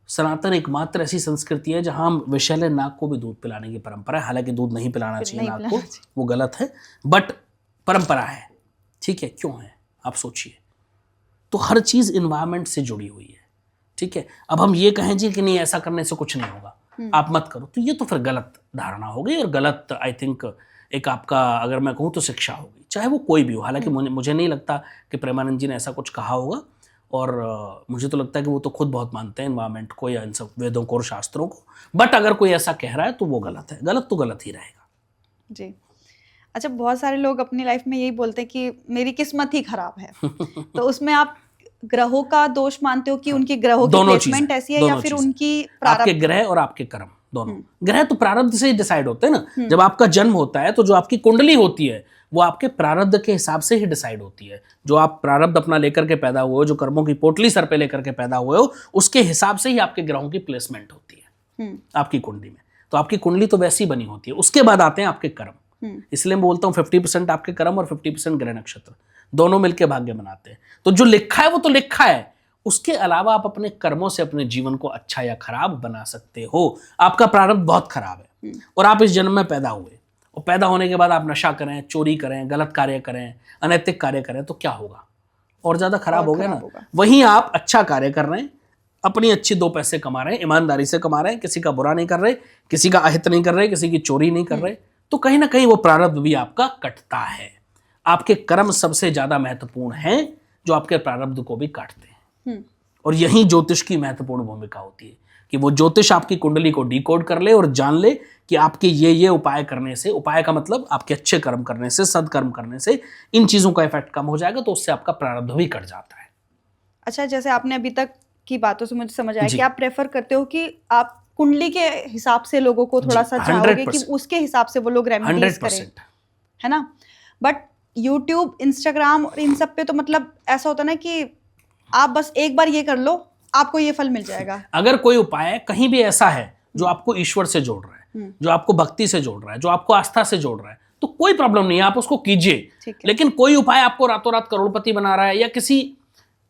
सनातन एकमात्र ऐसी संस्कृति है जहां हम विषैले नाग को भी दूध पिलाने की परंपरा है। हालांकि दूध नहीं पिलाना चाहिए नाग को, वो गलत है, बट परंपरा है, ठीक है। क्यों है आप सोचिए। तो हर चीज एनवायरमेंट से जुड़ी हुई है, ठीक है। अब हम ये कहें जी कि नहीं ऐसा करने से कुछ नहीं होगा, आप मत करो, तो ये तो फिर गलत धारणा हो गई और गलत आई थिंक एक आपका, अगर मैं कहूँ तो शिक्षा होगी, चाहे वो कोई भी हो। हालांकि मुझे नहीं लगता कि प्रेमानंद जी ने ऐसा कुछ कहा होगा, और मुझे तो लगता है कि वो तो खुद बहुत मानते हैं एनवायरमेंट को या इन सब वेदों को और शास्त्रों को। बट अगर कोई ऐसा कह रहा है तो वो गलत है, गलत तो गलत ही रहेगा जी। अच्छा, बहुत सारे लोग अपनी लाइफ में यही बोलते हैं कि मेरी किस्मत ही खराब है तो उसमें आप ग्रहों का दोष मानते हो कि उनकी ग्रहों की प्लेसमेंट ऐसी है या फिर उनकी आपके ग्रह और आपके कर्म दोनों? ग्रह तो प्रारब्ध से ही डिसाइड होते हैं ना। जब आपका जन्म होता है तो जो आपकी कुंडली होती है वो आपके प्रारब्ध के हिसाब से ही डिसाइड होती है। जो आप प्रारब्ध अपना लेकर के पैदा हुए हो, जो कर्मों की पोटली सर पे लेकर के पैदा हुए हो, उसके हिसाब से ही आपके ग्रहों की प्लेसमेंट होती है आपकी कुंडली में। तो आपकी कुंडली तो वैसी बनी होती है, उसके बाद आते हैं आपके कर्म। इसलिए मैं बोलता हूँ 50% आपके कर्म और 50% ग्रह नक्षत्र दोनों मिलकर भाग्य बनाते हैं। तो जो लिखा है वो तो लिखा है, उसके अलावा आप अपने कर्मों से अपने जीवन को अच्छा या खराब बना सकते हो। आपका प्रारब्ध बहुत खराब है और आप इस जन्म में पैदा हुए, और पैदा होने के बाद आप नशा करें, चोरी करें, गलत कार्य करें, अनैतिक कार्य करें, तो क्या होगा? और ज्यादा खराब हो गया ना। वहीं आप अच्छा कार्य कर रहे हैं, अपनी अच्छी 2 पैसे कमा रहे हैं, ईमानदारी से कमा रहे हैं, किसी का बुरा नहीं कर रहे, किसी का अहित नहीं कर रहे, किसी की चोरी नहीं कर रहे, तो कहीं ना कहीं वो प्रारब्ध भी आपका कटता है। आपके कर्म सबसे ज्यादा महत्वपूर्ण हैं जो आपके प्रारब्ध को भी काटते हैं। और यही ज्योतिष की महत्वपूर्ण भूमिका होती है कि वो ज्योतिष आपकी कुंडली को डिकोड कर ले और जान ले कि आपके ये उपाय करने से, उपाय का मतलब आपके अच्छे कर्म करने से, सदकर्म करने से इन चीजों का इफेक्ट कम हो जाएगा, तो उससे आपका प्रारब्ध भी कट जाता है। अच्छा, जैसे आपने अभी तक की बातों से मुझे समझ आया कि आप प्रेफर करते हो कि आप कुंडली के हिसाब से लोगों को थोड़ा सा चाहोगे कि उसके हिसाब से वो लोग रेमेडीज करें, है ना। बट यूट्यूब, इंस्टाग्राम और इन सब पे तो मतलब ऐसा होता है ना कि आप बस एक बार ये कर लो, आपको ये फल मिल जाएगा। अगर कोई उपाय कहीं भी ऐसा है जो आपको ईश्वर से जोड़ रहा है, जो आपको भक्ति से जोड़ रहा है, जो आपको आस्था से जोड़ रहा है, तो कोई प्रॉब्लम नहीं है, आप उसको कीजिए। लेकिन कोई उपाय आपको रातों रात करोड़पति बना रहा है या किसी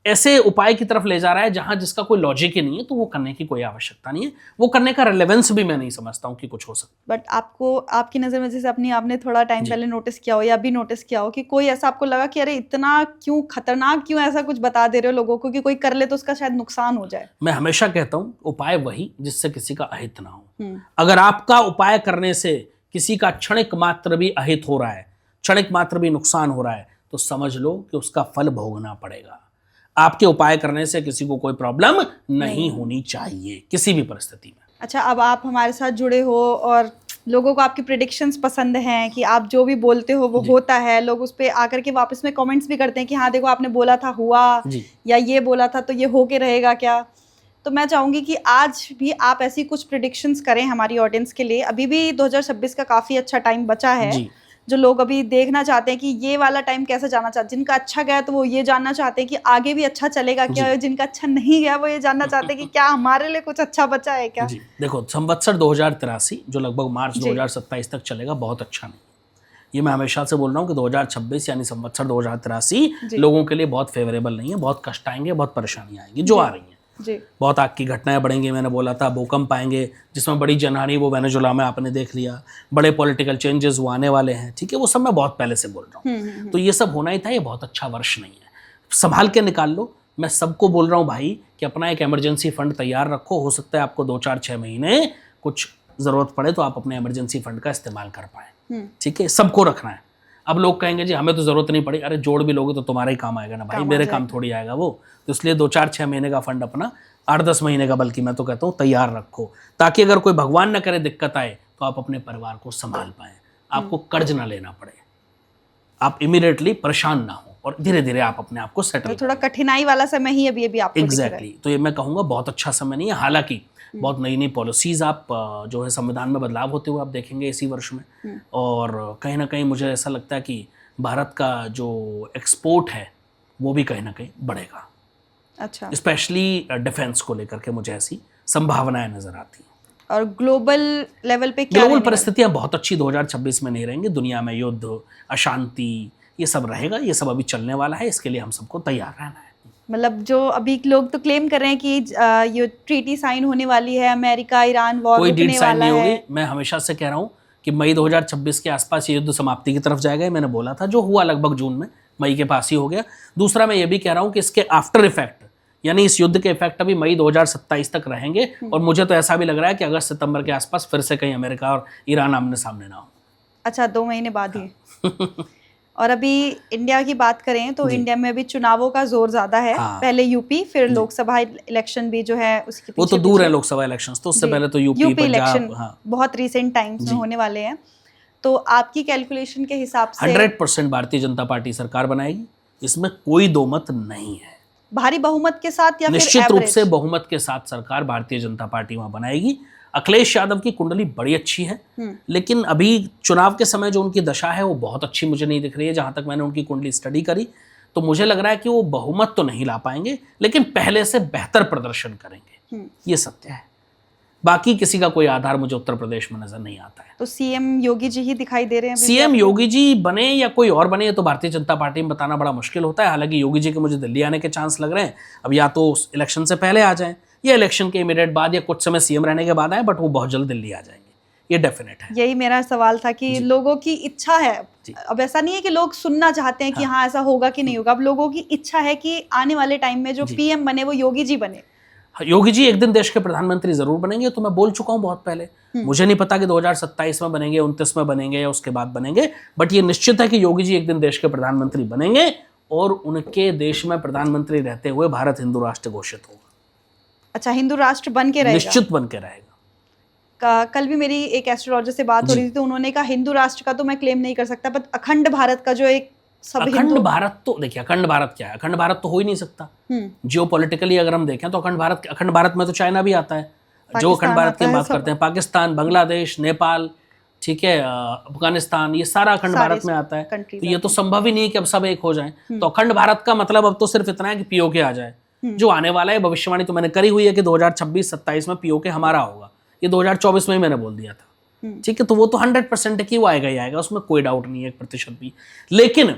ऐसे उपाय की तरफ ले जा रहा है जहां जिसका कोई लॉजिक ही नहीं है, तो वो करने की कोई आवश्यकता नहीं है। वो करने का रेलेवेंस भी मैं नहीं समझता हूँ कि कुछ हो सकता। बट आपको, आपकी नज़र में, जैसे आपने थोड़ा टाइम पहले नोटिस किया हो या अभी नोटिस किया हो कि कोई ऐसा आपको लगा कि अरे इतना क्यों खतरनाक, क्यों ऐसा कुछ बता दे रहे हो लोगों को कि कोई कर ले तो उसका शायद नुकसान हो जाए? मैं हमेशा कहता हूँ उपाय वही जिससे किसी का अहित ना हो। अगर आपका उपाय करने से किसी का क्षणिक मात्र भी अहित हो रहा है, क्षणिक मात्र भी नुकसान हो रहा है, तो समझ लो कि उसका फल भोगना पड़ेगा। आपके उपाय करने से किसी को कोई प्रॉब्लम नहीं होनी चाहिए किसी भी परिस्थिति में। अच्छा, अब आप हमारे साथ जुड़े हो और लोगों को आपकी प्रेडिक्शंस पसंद हैं कि आप जो भी बोलते हो वो होता है, लोग उस पर आकर के वापस में कमेंट्स भी करते हैं कि हाँ देखो आपने बोला था हुआ, या ये बोला था तो ये हो के रहेगा क्या। तो मैं चाहूँगी कि आज भी आप ऐसी कुछ प्रेडिक्शंस करें हमारी ऑडियंस के लिए। अभी भी 2026 का काफ़ी अच्छा टाइम बचा है। जो लोग अभी देखना चाहते हैं कि ये वाला टाइम कैसे जाना चाहते हैं, जिनका अच्छा गया तो वो ये जानना चाहते हैं कि आगे भी अच्छा चलेगा क्या, जिनका अच्छा नहीं गया वो ये जानना चाहते हैं कि क्या हमारे लिए कुछ अच्छा बचा है क्या। देखो, संवत्सर 2083 जो लगभग मार्च 2027 तक चलेगा, बहुत अच्छा नहीं। ये मैं हमेशा से बोल रहा हूँ कि 2026 यानी संवत्सर 2083 लोगों के लिए बहुत फेवरेबल नहीं है। बहुत कष्ट आएंगे, बहुत परेशानी आएंगी जो आ रही है। बहुत आग की घटनाएं बढ़ेंगी, मैंने बोला था। भूकंप आएंगे जिसमें बड़ी जनहानि, वो वेनेजुला में आपने देख लिया। बड़े पॉलिटिकल चेंजेस वो आने वाले हैं, ठीक है, वो सब मैं बहुत पहले से बोल रहा हूँ। तो ये सब होना ही था। ये बहुत अच्छा वर्ष नहीं है, संभाल के निकाल लो। मैं सबको बोल रहा हूँ भाई कि अपना एक इमरजेंसी फंड तैयार रखो। हो सकता है आपको 2-4-6 महीने कुछ ज़रूरत पड़े तो आप अपने इमरजेंसी फंड का इस्तेमाल कर पाएँ, ठीक है, सबको रखना है। अब लोग कहेंगे जी हमें तो ज़रूरत नहीं पड़ी। अरे जोड़ भी लोगे तो तुम्हारा ही काम आएगा ना भाई, मेरे काम थोड़ी आएगा वो। तो इसलिए 2-4-6 महीने का फंड अपना, 8-10 महीने का बल्कि मैं तो कहता हूँ तैयार रखो, ताकि अगर कोई भगवान न करे दिक्कत आए तो आप अपने परिवार को संभाल पाएँ, आपको कर्ज ना लेना पड़े, आप इमीडिएटली परेशान ना हो और धीरे धीरे आप अपने आप को सेटल। तो थोड़ा कठिनाई वाला समय ही अभी आपको एग्जैक्टली। तो ये मैं कहूँगा बहुत अच्छा समय नहीं है। हालांकि बहुत नई नई पॉलिसीज आप जो है संविधान में बदलाव होते हुए आप देखेंगे इसी वर्ष में। और कहीं ना कहीं मुझे ऐसा लगता है कि भारत का जो एक्सपोर्ट है वो भी कहीं ना कहीं बढ़ेगा। अच्छा, स्पेशली डिफेंस को लेकर के मुझे ऐसी संभावनाएं नजर आती हैं। और ग्लोबल लेवल पे क्या, ग्लोबल परिस्थितियां बहुत अच्छी 2026 में नहीं रहेंगी। दुनिया में युद्ध, अशांति, ये सब रहेगा। ये सब अभी चलने वाला है, इसके लिए हम सबको तैयार रहना है। मतलब जो अभी लोग तो क्लेम कर रहे हैं कि ये ट्रीटी साइन होने वाली है, अमेरिका ईरान वॉर कोई रुकने डीड साइन वाला नहीं है। होगी। मैं हमेशा से कह रहा हूँ कि मई 2026 के आसपास ये युद्ध समाप्ति की तरफ जाएगा। मैंने बोला था, जो हुआ लगभग जून में, मई के पास ही हो गया। दूसरा मैं ये भी कह रहा हूँ कि इसके आफ्टर इफेक्ट, यानी इस युद्ध के इफेक्ट अभी मई 2027 तक रहेंगे। और मुझे तो ऐसा भी लग रहा है कि अगस्त सितंबर के आसपास फिर से कहीं अमेरिका और ईरान आमने सामने ना हो। अच्छा, 2 महीने बाद ही। और अभी इंडिया की बात करें तो इंडिया में अभी चुनावों का जोर ज्यादा है। पहले यूपी, फिर लोकसभा इलेक्शन भी जो है उसके वो तो दूर है लोकसभा इलेक्शंस तो, उससे पहले तो यूपी इलेक्शन बहुत रिसेंट टाइम्स में होने वाले हैं। तो आपकी कैलकुलेशन के हिसाब से 100% भारतीय जनता पार्टी सरकार बनाएगी, इसमें कोई दो मत नहीं है। भारी बहुमत के साथ या निश्चित रूप से बहुमत के साथ सरकार भारतीय जनता पार्टी वहां बनाएगी। अखिलेश यादव की कुंडली बड़ी अच्छी है, लेकिन अभी चुनाव के समय जो उनकी दशा है वो बहुत अच्छी मुझे नहीं दिख रही है। जहां तक मैंने उनकी कुंडली स्टडी करी तो मुझे लग रहा है कि वो बहुमत तो नहीं ला पाएंगे, लेकिन पहले से बेहतर प्रदर्शन करेंगे, ये सत्य है। बाकी किसी का कोई आधार मुझे उत्तर प्रदेश में नजर नहीं आता है। तो सीएम योगी जी ही दिखाई दे रहे हैं। सीएम योगी जी बने या कोई और बने, तो भारतीय जनता पार्टी में बताना बड़ा मुश्किल होता है। हालांकि योगी जी के मुझे दिल्ली आने के चांस लग रहे हैं। अब या तो इलेक्शन से पहले आ जाएं या इलेक्शन के इमीडिएट बाद या कुछ समय सीएम रहने के बाद आए, बट वो बहुत जल्द दिल्ली आ जाएंगे, ये डेफिनेट है। यही मेरा सवाल था कि लोगों की इच्छा है। अब ऐसा नहीं है कि लोग सुनना चाहते हैं कि हाँ ऐसा होगा कि नहीं होगा। अब लोगों की इच्छा है कि आने वाले टाइम में जो पीएम बने वो योगी जी बने। योगी जी एक दिन देश के प्रधानमंत्री जरूर बनेंगे, तो मैं बोल चुका हूं बहुत पहले। मुझे नहीं पता कि 2027 में बनेंगे, 29 में बनेंगे या उसके बाद बनेंगे, बट ये निश्चित है कि योगी जी एक दिन देश के प्रधानमंत्री बनेंगे और उनके देश में प्रधानमंत्री रहते हुए भारत हिंदू राष्ट्र घोषित होगा। अच्छा, हिंदू राष्ट्र बन के रहेगा? निश्चित बन के रहेगा। कल भी मेरी एक एस्ट्रोलॉजर से बात हो रही थी तो उन्होंने कहा हिंदू राष्ट्र का तो मैं क्लेम नहीं कर सकता, बट अखंड भारत का जो एक अखंड भारत, तो देखिए अखंड भारत क्या है? अखंड भारत तो हो ही नहीं सकता। जियोपॉलिटिकली अगर हम देखें तो अखंड भारत में तो चाइना भी आता है। जो अखंड भारत की बात करते हैं, पाकिस्तान, बांग्लादेश, नेपाल, ठीक है, अफगानिस्तान, ये सारा अखंड भारत में आता है। तो ये तो संभव ही नहीं कि अब सब एक हो जाएं। तो अखंड भारत का मतलब अब तो सिर्फ इतना है कि पीओके आ जाए। जो आने वाला है, भविष्यवाणी तो मैंने करी हुई है कि 2026-27 में पीओके हमारा होगा। ये 2024 में ही मैंने बोल दिया था, ठीक है। तो वो तो 100% है कि वो आएगा ही आएगा, उसमें कोई डाउट नहीं है 1% भी। लेकिन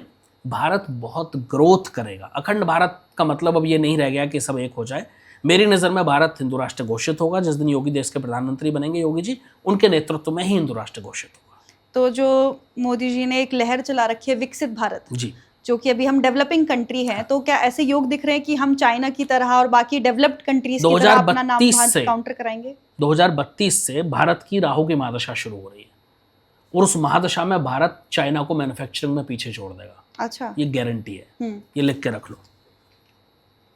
भारत बहुत ग्रोथ करेगा। अखंड भारत का मतलब अब ये नहीं रह गया कि सब एक हो जाए। मेरी नज़र में भारत हिंदू राष्ट्र घोषित होगा जिस दिन योगी देश के प्रधानमंत्री बनेंगे, योगी जी, उनके नेतृत्व में ही हिंदू राष्ट्र घोषित होगा। तो जो मोदी जी ने एक लहर चला रखी है विकसित भारत जी, जो कि अभी हम डेवलपिंग कंट्री हैं, तो क्या ऐसे योग दिख रहे हैं कि हम चाइना की तरह और बाकी डेवलप्ड कंट्रीज की तरह अपना नाम काउंटर कराएंगे? 2032 से भारत की राहु की महादशा शुरू हो रही है और उस महादशा में भारत चाइना को मैन्युफैक्चरिंग में पीछे छोड़ देगा। अच्छा, ये गारंटी है, ये लिख के रख लो।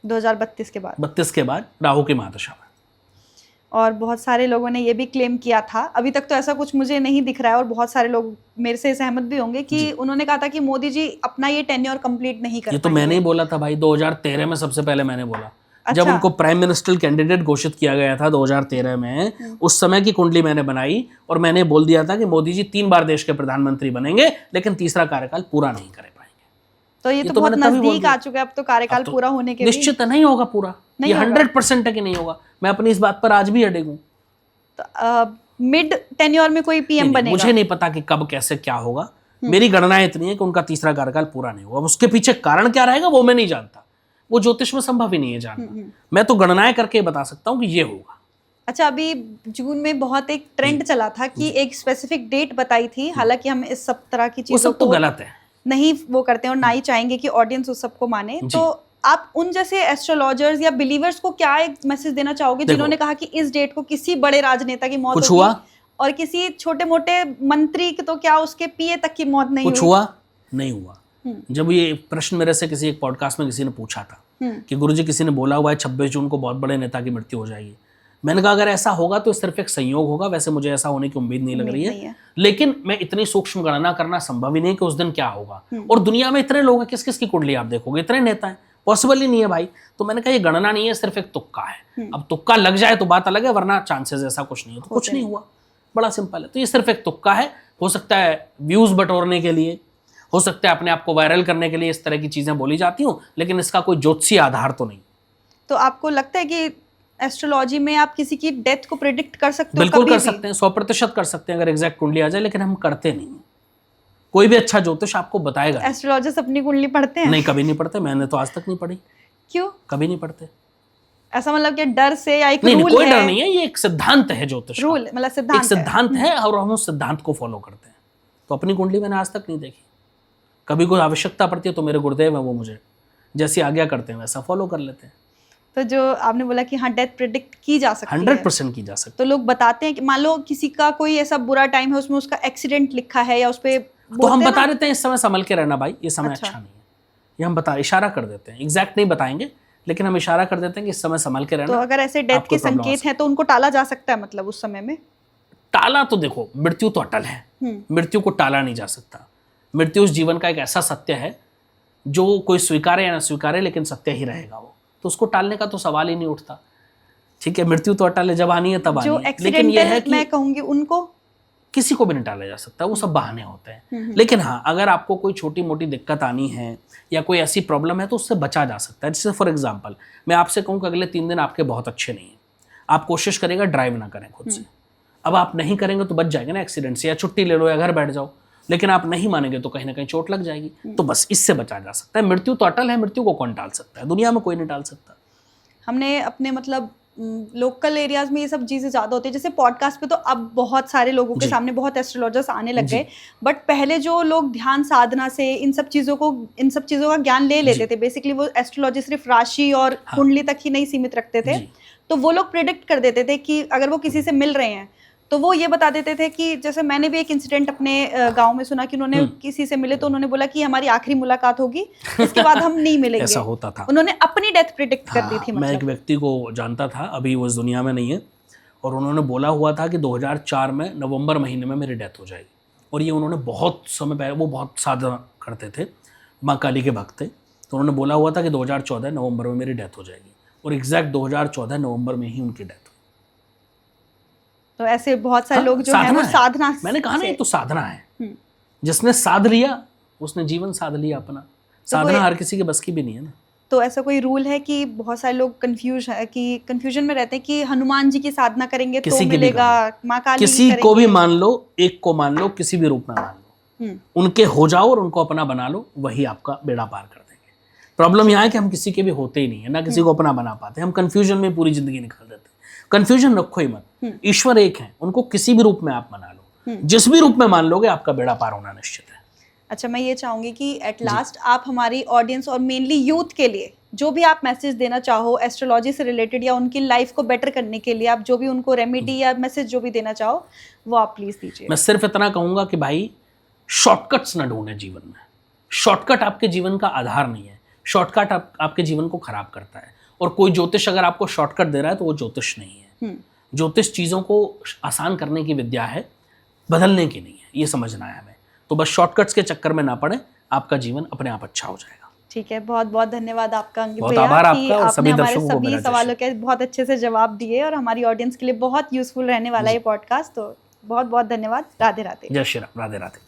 2032 के बाद, 32 के बाद राहु की महादशा में। और बहुत सारे लोगों ने ये भी क्लेम किया था, अभी तक तो ऐसा कुछ मुझे नहीं दिख रहा है और बहुत सारे लोग मेरे से सहमत भी होंगे कि उन्होंने कहा था कि मोदी जी अपना ये टेन्योर कंप्लीट नहीं कर ये तो मैंने ही बोला था भाई, 2013 में सबसे पहले मैंने बोला। अच्छा। जब उनको प्राइम मिनिस्टर कैंडिडेट घोषित किया गया था 2013 में, उस समय की कुंडली मैंने बनाई और मैंने बोल दिया था कि मोदी जी 3 बार देश के प्रधानमंत्री बनेंगे लेकिन तीसरा कार्यकाल पूरा नहीं कर पाएंगे। तो ये तो बहुत नजदीक आ चुका है अब तो कार्यकाल पूरा होने के। निश्चित नहीं होगा पूरा, ये 100% है कि नहीं होगा। मैं अपनी इस बात पर आज भी अड़े हूं। तो मिड टेन्योर में कोई पीएम बनेगा? मुझे नहीं पता कि कब कैसे क्या होगा। मेरी गणना इतनी है कि उनका तीसरा कार्यकाल पूरा नहीं होगा। उसके पीछे कारण क्या रहेगा वो मैं नहीं जानता, वो ज्योतिष में संभव ही नहीं है जानना। मैं तो गणनाएं करके बता सकता हूँ कि ये होगा। अच्छा, अभी जून में बहुत एक ट्रेंड चला था कि एक स्पेसिफिक डेट बताई थी, हालांकि हम इस सब तरह की चीजों वो सब तो गलत है, नहीं वो करते हैं और ना ही चाहेंगे कि ऑडियंस उस सबको माने। तो आप उन जैसे एस्ट्रोलॉजर्स या बिलीवर्स को क्या एक मैसेज देना चाहोगे जिन्होंने कहा कि इस डेट को किसी बड़े राजनेता की मौत कुछ हुआ और किसी छोटे मोटे मंत्री की तो क्या उसके पीए तक की मौत नहीं हुई? कुछ हुआ नहीं हुआ। जब ये प्रश्न मेरे से किसी एक पॉडकास्ट में किसी ने पूछा था कि गुरुजी किसी ने बोला हुआ है 26 जून को बहुत बड़े नेता की मृत्यु हो जाएगी, मैंने कहा अगर ऐसा होगा तो सिर्फ एक संयोग होगा, वैसे मुझे ऐसा होने की उम्मीद नहीं लग रही है। लेकिन मैं इतनी सूक्ष्म गणना करना संभव ही नहीं कि उस दिन क्या होगा। और दुनिया में इतने लोग हैं, किस किस की कुंडली आप देखोगे, इतने नेता हैं, पॉसिबल ही नहीं है भाई। तो मैंने कहा ये गणना नहीं है, सिर्फ एक तुक्का है। अब तुक्का लग जाए तो बात अलग है, वरना चांसेस ऐसा कुछ नहीं है, तो कुछ नहीं हुआ, बड़ा सिंपल है। तो ये सिर्फ एक तुक्का है। हो सकता है व्यूज बटोरने के लिए, हो सकता है अपने आप को वायरल करने के लिए इस तरह की चीजें बोली जाती हूँ, लेकिन इसका कोई ज्योतिषीय आधार तो नहीं। तो आपको लगता है कि एस्ट्रोलॉजी में आप किसी की डेथ को प्रेडिक्ट कर सकते हो? बिल्कुल कर सकते हैं, 100% कर सकते हैं अगर एग्जैक्ट कुंडली आ जाए, लेकिन हम करते नहीं। कोई भी अच्छा ज्योतिष आपको बताएगा। एस्ट्रोलॉजर्स अपनी कुंडली पढ़ते हैं? नहीं, कभी नहीं पढ़ते, मैंने तो आज तक नहीं पढ़ी। क्यों? कभी नहीं पढ़ते। ऐसा मतलब कि डर से या एक रूल है? कोई डर नहीं है, ये एक सिद्धांत है ज्योतिष। रूल मतलब सिद्धांत, एक सिद्धांत है और हम उस सिद्धांत को फॉलो करते हैं। तो अपनी कुंडली मैंने आज तक नहीं देखी। कभी कोई आवश्यकता पड़ती है तो मेरे गुरुदेव हैं, वो मुझे जैसी आज्ञा करते हैं वैसा फॉलो कर लेते हैं। तो जो आपने बोला कि हाँ डेथ प्रेडिक्ट की जा सकती है, 100% की जा सकती है। तो लोग बताते हैं कि मान लो किसी का कोई ऐसा बुरा टाइम है, उसमें उसका एक्सीडेंट लिखा है या उस पे तो हम बता देते हैं इस समय संभल के रहना भाई, ये समय अच्छा नहीं है। ये हम इशारा कर देते हैं, एग्जैक्ट नहीं बताएंगे लेकिन हम इशारा कर देते हैं कि इस समय संभल के रहना। तो अगर ऐसे डेथ के संकेत हैं तो उनको टाला जा सकता है, मतलब उस समय में? टाला तो देखो, मृत्यु तो अटल है, मृत्यु को टाला नहीं जा सकता। मृत्यु उस जीवन का एक ऐसा सत्य है जो कोई स्वीकारे या ना स्वीकारे, लेकिन सत्य ही रहेगा वो, तो उसको टालने का तो सवाल ही नहीं उठता। ठीक है, मृत्यु तो अटल है, जब आनी है तब आनी है। लेकिन ये है कि मैं कहूंगी उनको किसी को भी नहीं टाला जा सकता, वो सब बहाने होते हैं। लेकिन हाँ, अगर आपको कोई छोटी मोटी दिक्कत आनी है या कोई ऐसी प्रॉब्लम है तो उससे बचा जा सकता है। जैसे फॉर एग्जांपल मैं आपसे कहूँ कि अगले 3 दिन आपके बहुत अच्छे नहीं हैं, आप कोशिश करेगा ड्राइव ना करें खुद से। अब आप नहीं करेंगे तो बच जाएंगे ना एक्सीडेंट से, या छुट्टी ले लो या घर बैठ जाओ, लेकिन आप नहीं मानेंगे तो कहीं ना कहीं चोट लग जाएगी। तो बस इससे बचा जा सकता है। मृत्यु तो अटल है, मृत्यु को कौन टाल सकता है, दुनिया में कोई नहीं टाल सकता। हमने अपने मतलब लोकल एरियाज में ये सब चीज़ें ज़्यादा होती है। जैसे पॉडकास्ट पे तो अब बहुत सारे लोगों के सामने बहुत एस्ट्रोलॉजर्स आने लग गए, बट पहले जो लोग ध्यान साधना से इन सब चीज़ों का ज्ञान ले लेते थे, बेसिकली वो एस्ट्रोलॉजी सिर्फ राशि और कुंडली तक ही नहीं सीमित रखते थे। तो वो लोग प्रेडिक्ट कर देते थे कि अगर वो किसी से मिल रहे हैं तो वो ये बता देते थे कि जैसे मैंने भी एक इंसिडेंट अपने गांव में सुना कि उन्होंने किसी से मिले तो उन्होंने बोला कि हमारी आखिरी मुलाकात होगी, इसके बाद हम नहीं मिलेंगे। ऐसा होता था। उन्होंने अपनी डेथ प्रेडिक्ट कर दी थी। मैं एक व्यक्ति को जानता था, अभी वो इस दुनिया में नहीं है, और उन्होंने बोला हुआ था कि 2004 में नवंबर महीने में मेरी डेथ हो जाएगी। और ये उन्होंने बहुत समय पहले, वो बहुत साधना करते थे, माँ काली के भक्त थे, तो उन्होंने बोला हुआ था कि 2014 नवंबर में मेरी डेथ हो जाएगी, और एग्जैक्ट 2014 नवंबर में ही उनकी डेथ हुई। तो ऐसे बहुत सारे लोग जो हैं वो साधना, मैंने कहा ना, तो साधना है। जिसने साध लिया उसने जीवन साध लिया अपना। साधना हर किसी के बस की भी नहीं है ना। तो ऐसा कोई रूल है कि बहुत सारे लोग कंफ्यूजन में रहते हैं कि हनुमान जी की साधना करेंगे तो मिलेगा, माँ काली किसी को भी मान लो, एक को मान लो, किसी भी रूप में मान लो, उनके हो जाओ और उनको अपना बना लो, वही आपका बेड़ा पार कर देंगे। प्रॉब्लम यहाँ है कि हम किसी के भी होते ही नहीं है, ना किसी को अपना बना पाते, हम कंफ्यूजन में पूरी जिंदगी निकाल देते हैं। कंफ्यूजन रखो ही मत, ईश्वर एक है, उनको किसी भी रूप में आप मना लो, जिस भी रूप में मान लोगे आपका बेड़ा पार होना निश्चित है। अच्छा, मैं ये चाहूंगी कि एट लास्ट आप हमारी ऑडियंस और मेनली यूथ के लिए जो भी आप मैसेज देना चाहो एस्ट्रोलॉजी से रिलेटेड या उनकी लाइफ को बेटर करने के लिए, आप जो भी उनको रेमेडी या मैसेज जो भी देना चाहो वो आप प्लीज दीजिए। मैं सिर्फ इतना कहूंगा कि भाई शॉर्टकट्स ना ढूंढें जीवन में। शॉर्टकट आपके जीवन का आधार नहीं है, शॉर्टकट आपके जीवन को खराब करता है। और कोई ज्योतिष अगर आपको शॉर्टकट दे रहा है तो वो ज्योतिष नहीं है। ज्योतिष चीज़ों को आसान करने की विद्या है, बदलने की नहीं है, ये समझना है हमें। तो बस शॉर्टकट्स के चक्कर में ना पड़े, आपका जीवन अपने आप अच्छा हो जाएगा। ठीक है, बहुत बहुत धन्यवाद आपका अंकित बहुत भैया आभार कि आपका और आपने हमारे दर्शकों को सभी मेरा सवालों के बहुत अच्छे से जवाब दिए और हमारी ऑडियंस के लिए बहुत यूजफुल रहने वाला ये पॉडकास्ट। तो बहुत बहुत धन्यवाद। राधे राधे। जय श्री राम। राधे राधे।